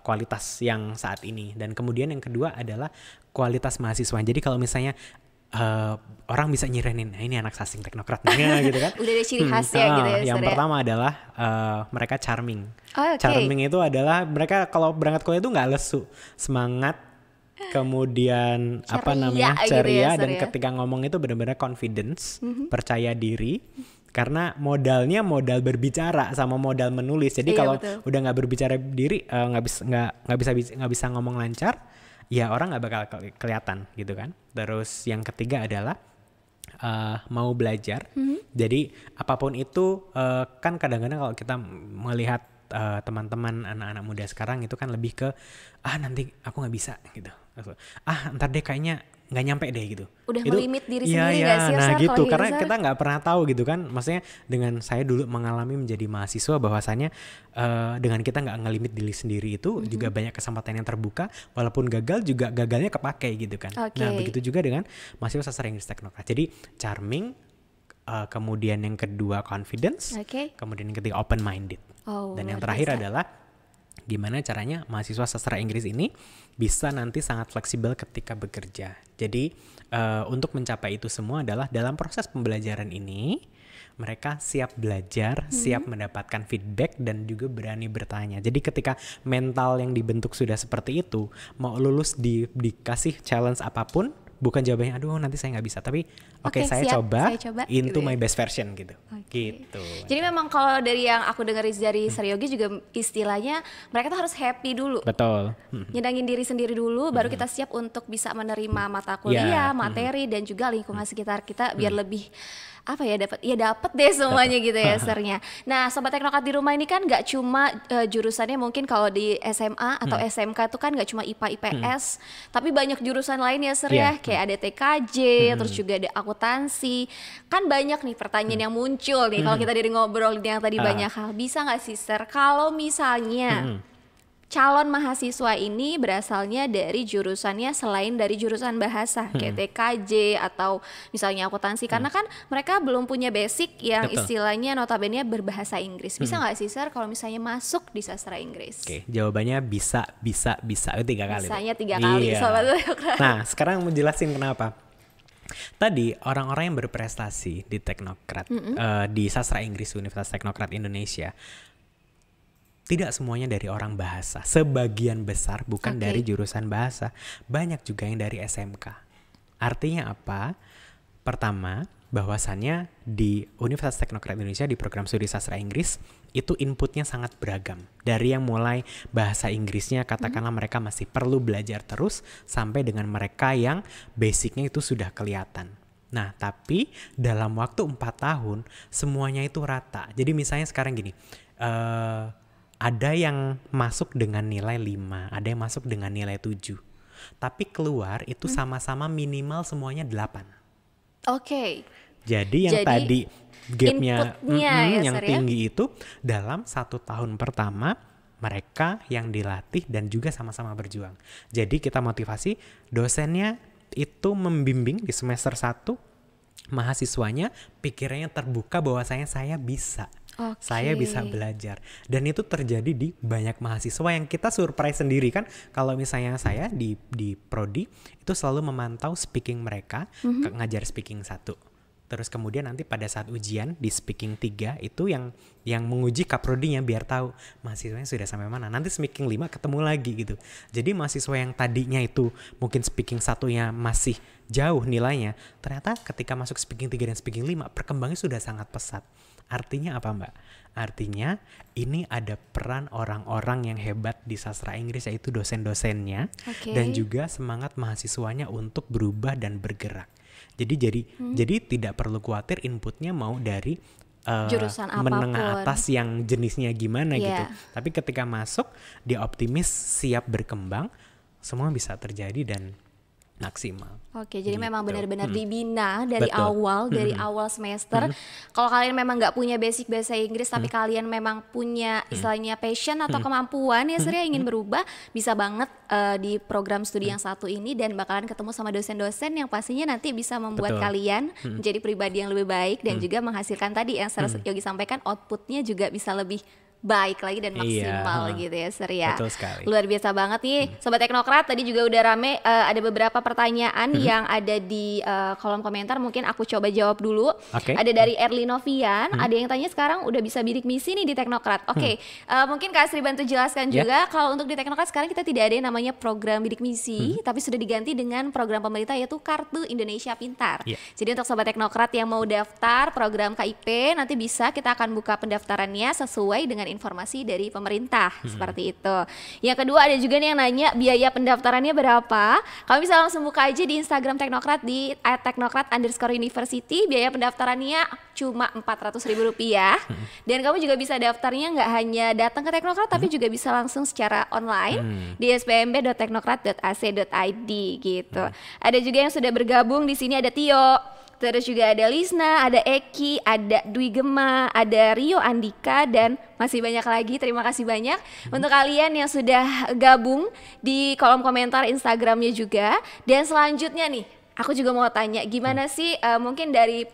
kualitas yang saat ini. Dan kemudian yang kedua adalah kualitas mahasiswa. Jadi kalau misalnya orang bisa nyirenin, nah ini anak sasing teknokrat gitu kan. Udah ada ciri khasnya gitu ya. Yang pertama adalah mereka charming. Charming itu adalah mereka kalau berangkat kuliah itu nggak lesu, semangat, kemudian ceria, ceria, dan ketika ngomong itu benar-benar confidence, percaya diri, karena modalnya modal berbicara sama modal menulis. Jadi kalau udah nggak berbicara diri, nggak bisa ngomong lancar, ya orang nggak bakal kelihatan gitu kan. Terus yang ketiga adalah mau belajar. Jadi apapun itu, kan kadang-kadang kalau kita melihat teman-teman anak-anak muda sekarang itu kan lebih ke nanti aku nggak bisa gitu, ntar deh kayaknya nggak nyampe deh gitu. Udah melimit diri sendiri nggak sih? Nah gitu, karena kita nggak pernah tahu gitu kan. Maksudnya dengan saya dulu mengalami menjadi mahasiswa bahwasannya dengan kita nggak ngelimit diri sendiri itu juga banyak kesempatan yang terbuka, walaupun gagal juga gagalnya kepake gitu kan. Nah begitu juga dengan mahasiswa sastra Inggris Teknokrat. Jadi charming, kemudian yang kedua confidence, kemudian yang ketiga open minded. Dan yang terakhir adalah gimana caranya mahasiswa sastra Inggris ini bisa nanti sangat fleksibel ketika bekerja. Jadi untuk mencapai itu semua adalah dalam proses pembelajaran ini mereka siap belajar, siap mendapatkan feedback, dan juga berani bertanya. Jadi ketika mental yang dibentuk sudah seperti itu, mau lulus dikasih challenge apapun, bukan jawabannya aduh nanti saya nggak bisa, tapi saya coba into my best version gitu. Gitu. Jadi memang kalau dari yang aku dengar dari Sir Yogi juga istilahnya mereka tuh harus happy dulu. Betul. Nyenangin diri sendiri dulu, baru kita siap untuk bisa menerima mata kuliah, materi, dan juga lingkungan sekitar kita biar lebih apa ya, dapat deh semuanya gitu ya sernya. Nah sobat teknokat di rumah ini kan nggak cuma jurusannya, mungkin kalau di SMA atau SMK itu kan nggak cuma IPA IPS, tapi banyak jurusan lain ya ser ya, kayak ada TKJ, terus juga ada akuntansi. Kan banyak nih pertanyaan yang muncul nih kalau kita dari ngobrol yang tadi banyak hal. Bisa nggak sih ser kalau misalnya calon mahasiswa ini berasalnya dari jurusannya selain dari jurusan bahasa kayak TKJ atau misalnya akuntansi, karena kan mereka belum punya basic yang istilahnya notabene berbahasa Inggris. Bisa nggak sih Sir kalau misalnya masuk di sastra Inggris? Oke, jawabannya bisa 3 kali. Bisanya 3 kali. Sobat. Nah sekarang mau jelasin kenapa. Tadi orang-orang yang berprestasi di Teknokrat, di sastra Inggris Universitas Teknokrat Indonesia, tidak semuanya dari orang bahasa. Sebagian besar bukan dari jurusan bahasa. Banyak juga yang dari SMK. Artinya apa? Pertama, bahwasannya di Universitas Teknokrat Indonesia di program studi sastra Inggris itu inputnya sangat beragam. Dari yang mulai bahasa Inggrisnya katakanlah mereka masih perlu belajar terus, sampai dengan mereka yang basicnya itu sudah kelihatan. Nah, tapi dalam waktu 4 tahun semuanya itu rata. Jadi misalnya sekarang gini, ada yang masuk dengan nilai 5, ada yang masuk dengan nilai 7. Tapi keluar itu sama-sama minimal semuanya 8. Jadi yang tadi gapnya yang tinggi itu dalam 1 tahun pertama mereka yang dilatih dan juga sama-sama berjuang. Jadi kita motivasi dosennya itu membimbing di semester 1, mahasiswanya pikirannya terbuka bahwasanya saya bisa. Saya bisa belajar, dan itu terjadi di banyak mahasiswa yang kita surprise sendiri kan. Kalau misalnya saya di prodi itu selalu memantau speaking mereka, ngajar speaking 1. Terus kemudian nanti pada saat ujian di speaking 3 itu yang menguji kaprodinya biar tahu mahasiswanya sudah sampai mana. Nanti speaking 5 ketemu lagi gitu. Jadi mahasiswa yang tadinya itu mungkin speaking 1-nya masih jauh nilainya, ternyata ketika masuk speaking 3 dan speaking 5 perkembangannya sudah sangat pesat. Artinya apa Mbak? Artinya ini ada peran orang-orang yang hebat di sastra Inggris, yaitu dosen-dosennya dan juga semangat mahasiswanya untuk berubah dan bergerak. Jadi tidak perlu khawatir inputnya mau dari jurusan menengah atas yang jenisnya gimana gitu. Tapi ketika masuk dia optimis, siap berkembang, semua bisa terjadi dan maksimal. Jadi memang benar-benar dibina dari awal, dari awal semester. Kalau kalian memang nggak punya basic bahasa Inggris, tapi kalian memang punya istilahnya passion atau kemampuan ya Sri ingin berubah, bisa banget di program studi yang satu ini, dan bakalan ketemu sama dosen-dosen yang pastinya nanti bisa membuat kalian menjadi pribadi yang lebih baik dan juga menghasilkan tadi yang Sir Yogi sampaikan, outputnya juga bisa lebih baik lagi dan maksimal gitu ya Sir ya. Betul sekali. Luar biasa banget nih Sobat Teknokrat. Tadi juga udah rame, ada beberapa pertanyaan yang ada di kolom komentar. Mungkin aku coba jawab dulu. Ada dari Erli Novian, ada yang tanya sekarang udah bisa bidik misi nih di Teknokrat. Mungkin Kak Sri bantu jelaskan juga. Kalau untuk di Teknokrat sekarang kita tidak ada yang namanya program bidik misi, tapi sudah diganti dengan program pemerintah yaitu Kartu Indonesia Pintar. Jadi untuk Sobat Teknokrat yang mau daftar program KIP, nanti bisa, kita akan buka pendaftarannya sesuai dengan informasi dari pemerintah, seperti itu. Yang kedua ada juga nih yang nanya biaya pendaftarannya berapa. Kamu bisa langsung buka aja di Instagram Teknokrat di @teknokrat_university. Biaya pendaftarannya cuma Rp400.000. Dan kamu juga bisa daftarnya nggak hanya datang ke Teknokrat, tapi juga bisa langsung secara online di spmb.teknokrat.ac.id gitu. Ada juga yang sudah bergabung di sini, ada Tio. Terus juga ada Lisna, ada Eki, ada Dwi Gema, ada Rio Andika, dan masih banyak lagi. Terima kasih banyak untuk kalian yang sudah gabung di kolom komentar Instagramnya juga. Dan selanjutnya nih, aku juga mau tanya, gimana sih mungkin dari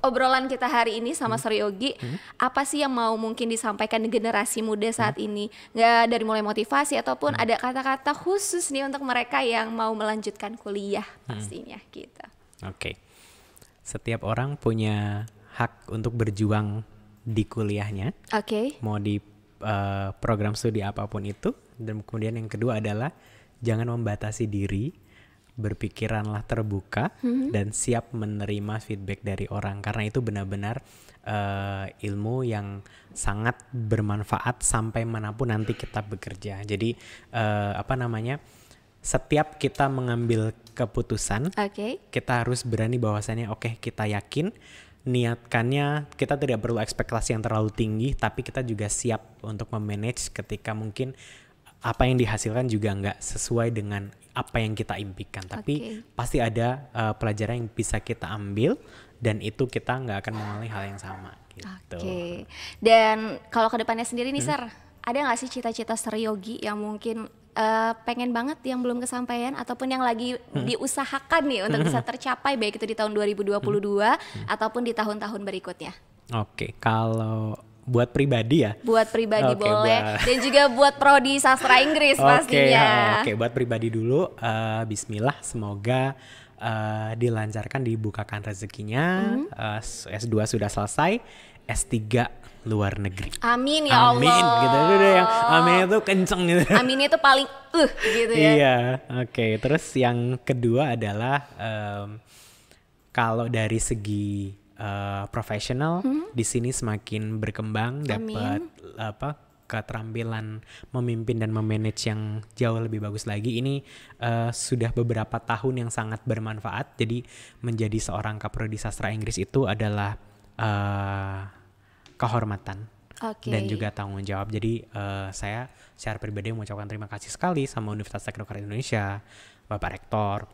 obrolan kita hari ini sama Sir Yogi, apa sih yang mau mungkin disampaikan di generasi muda saat ini? Nggak dari mulai motivasi ataupun ada kata-kata khusus nih untuk mereka yang mau melanjutkan kuliah pastinya gitu. Setiap orang punya hak untuk berjuang di kuliahnya, mau di program studi apapun itu. Dan kemudian yang kedua adalah jangan membatasi diri, berpikiranlah terbuka dan siap menerima feedback dari orang, karena itu benar-benar ilmu yang sangat bermanfaat sampai manapun nanti kita bekerja. Jadi setiap kita mengambil keputusan, kita harus berani bahwasannya kita yakin niatkannya kita tidak perlu ekspektasi yang terlalu tinggi, tapi kita juga siap untuk memanage ketika mungkin apa yang dihasilkan juga nggak sesuai dengan apa yang kita impikan. Tapi pasti ada pelajaran yang bisa kita ambil, dan itu kita nggak akan mengalami hal yang sama gitu. Dan kalau ke depannya sendiri nih Sir, ada nggak sih cita-cita Seryogi yang mungkin pengen banget yang belum kesampaian ataupun yang lagi diusahakan nih untuk bisa tercapai, baik itu di tahun 2022 ataupun di tahun-tahun berikutnya? Kalau buat pribadi ya? Buat pribadi boleh, dan juga buat prodi sastra Inggris pastinya. Buat pribadi dulu, bismillah, semoga dilancarkan, dibukakan rezekinya. S2 sudah selesai, S3 luar negeri. Amin ya Allah. Amin gitu. Udah yang amin itu kenceng gitu. Aminnya itu paling gitu ya. Iya, Terus yang kedua adalah kalau dari segi profesional, di sini semakin berkembang, dapat keterampilan memimpin dan memanage yang jauh lebih bagus lagi. Ini sudah beberapa tahun yang sangat bermanfaat. Jadi menjadi seorang kaprodi sastra Inggris itu adalah kehormatan dan juga tanggung jawab. Jadi saya secara pribadi mengucapkan terima kasih sekali sama Universitas Teknokrat Indonesia, Bapak Rektor,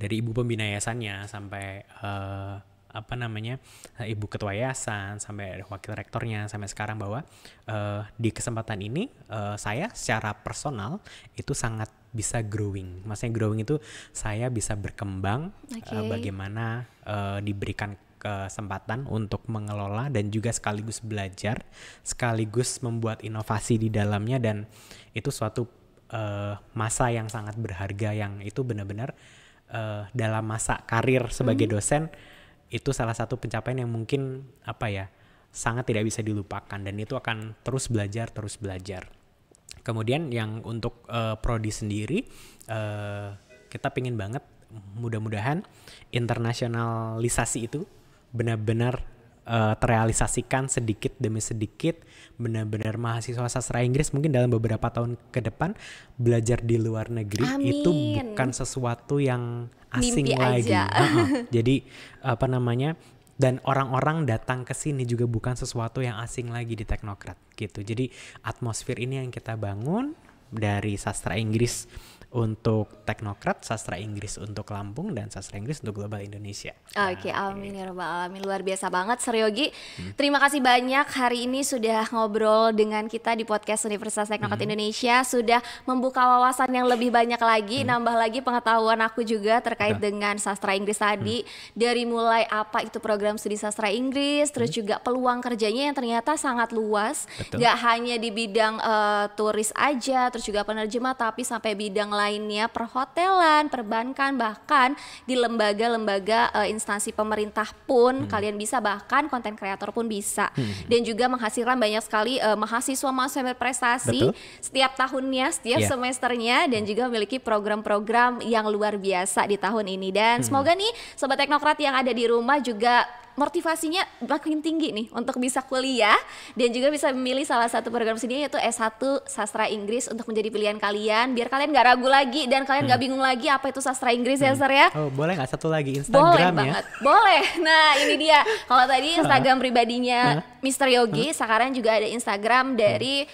dari Ibu Pembina Yayasannya sampai Ibu Ketua Yayasan, sampai Wakil Rektornya sampai sekarang, bahwa di kesempatan ini saya secara personal itu sangat bisa growing. Maksudnya growing itu saya bisa berkembang, bagaimana diberikan kesempatan untuk mengelola dan juga sekaligus belajar, sekaligus membuat inovasi di dalamnya, dan itu suatu masa yang sangat berharga, yang itu benar-benar dalam masa karir sebagai dosen itu salah satu pencapaian yang mungkin sangat tidak bisa dilupakan, dan itu akan terus belajar. Kemudian yang untuk prodi sendiri, kita pingin banget mudah-mudahan internasionalisasi itu benar-benar terrealisasikan sedikit demi sedikit. Benar-benar mahasiswa sastra Inggris mungkin dalam beberapa tahun ke depan belajar di luar negeri. Amin. Itu bukan sesuatu yang asing lagi. Jadi dan orang-orang datang ke sini juga bukan sesuatu yang asing lagi di Teknokrat gitu. Jadi atmosfer ini yang kita bangun dari sastra Inggris untuk Teknokrat, sastra Inggris untuk Lampung, dan sastra Inggris untuk global Indonesia. Amin ya rabbal alamin. Luar biasa banget Seryogi. Terima kasih banyak hari ini sudah ngobrol dengan kita di podcast Universitas Teknokrat Indonesia, sudah membuka wawasan yang lebih banyak lagi, nambah lagi pengetahuan aku juga terkait dengan sastra Inggris tadi, dari mulai apa itu program studi sastra Inggris, terus juga peluang kerjanya yang ternyata sangat luas. Gak hanya di bidang turis aja, terus juga penerjemah, tapi sampai bidang lainnya, perhotelan, perbankan, bahkan di lembaga-lembaga instansi pemerintah pun kalian bisa, bahkan konten kreator pun bisa. Dan juga menghasilkan banyak sekali mahasiswa-mahasiswa berprestasi setiap tahunnya, setiap semesternya, dan juga memiliki program-program yang luar biasa di tahun ini. Dan semoga nih Sobat Teknokrat yang ada di rumah juga motivasinya makin tinggi nih untuk bisa kuliah dan juga bisa memilih salah satu program studi yaitu S1 Sastra Inggris untuk menjadi pilihan kalian, biar kalian gak ragu lagi dan kalian gak bingung lagi apa itu sastra Inggris ya Sir ya. Boleh gak satu lagi Instagram? Boleh banget, boleh. Nah ini dia, kalau tadi Instagram pribadinya Mr. Yogi, sekarang juga ada Instagram dari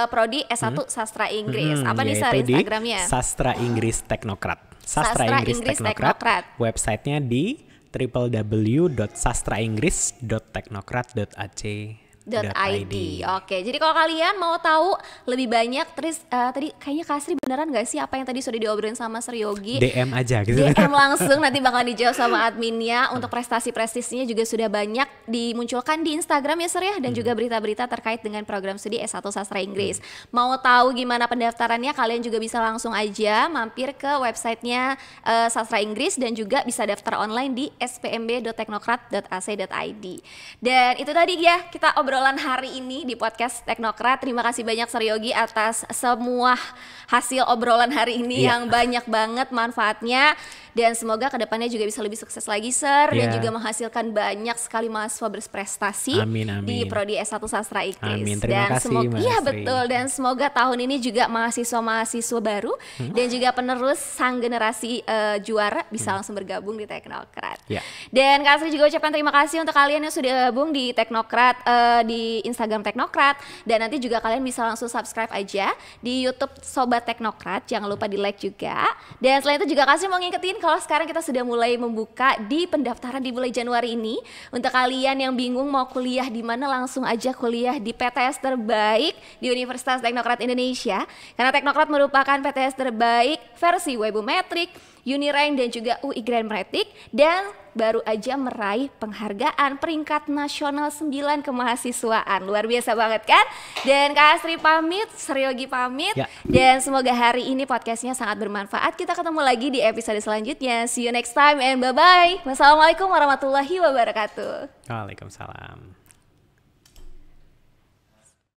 Prodi S1 Sastra Inggris. Apa nih Sir Instagramnya? Sastra Inggris Teknokrat. Sastra Inggris Teknokrat. Websitenya di www.sastrainggris.teknokrat.ac.id. Oke, jadi kalau kalian mau tahu lebih banyak, terus tadi kayaknya Kak Astri beneran gak sih apa yang tadi sudah diobrolin sama Sir Yogi? DM aja gitu. DM langsung, nanti bakal dijawab sama adminnya. Untuk prestasi-prestasinya juga sudah banyak dimunculkan di Instagram ya Sir ya, dan juga berita-berita terkait dengan program studi S1 Sastra Inggris. Mau tahu gimana pendaftarannya, kalian juga bisa langsung aja mampir ke websitenya Sastra Inggris, dan juga bisa daftar online di spmb.teknokrat.ac.id. Dan itu tadi ya kita obrolan hari ini di podcast Teknokrat. Terima kasih banyak Sir Yogi atas semua hasil obrolan hari ini yang banyak banget manfaatnya. dan semoga kedepannya juga bisa lebih sukses lagi Sir, dan juga menghasilkan banyak sekali mahasiswa berprestasi di Prodi S1 Sastra Inggris. Amin. Terima kasih Mbak Iya betul, dan semoga tahun ini juga mahasiswa-mahasiswa baru dan juga penerus sang generasi juara bisa langsung bergabung di Teknokrat. Dan Kak Astri juga ucapkan terima kasih untuk kalian yang sudah gabung di Teknokrat, di Instagram Teknokrat, dan nanti juga kalian bisa langsung subscribe aja di YouTube Sobat Teknokrat, jangan lupa di like juga. Dan selain itu juga Kak Astri mau ngingetin kalau sekarang kita sudah mulai membuka di pendaftaran di bulan Januari ini. Untuk kalian yang bingung mau kuliah di mana, langsung aja kuliah di PTS terbaik di Universitas Teknokrat Indonesia, karena Teknokrat merupakan PTS terbaik versi Webometrik, Unirank dan juga UI Grand Meritix, dan baru aja meraih penghargaan peringkat nasional 9 kemahasiswaan. Luar biasa banget kan? Dan Kak Astri pamit, Sri Yogi pamit, dan semoga hari ini podcastnya sangat bermanfaat. Kita ketemu lagi di episode selanjutnya. See you next time and bye-bye. Wassalamualaikum warahmatullahi wabarakatuh. Waalaikumsalam.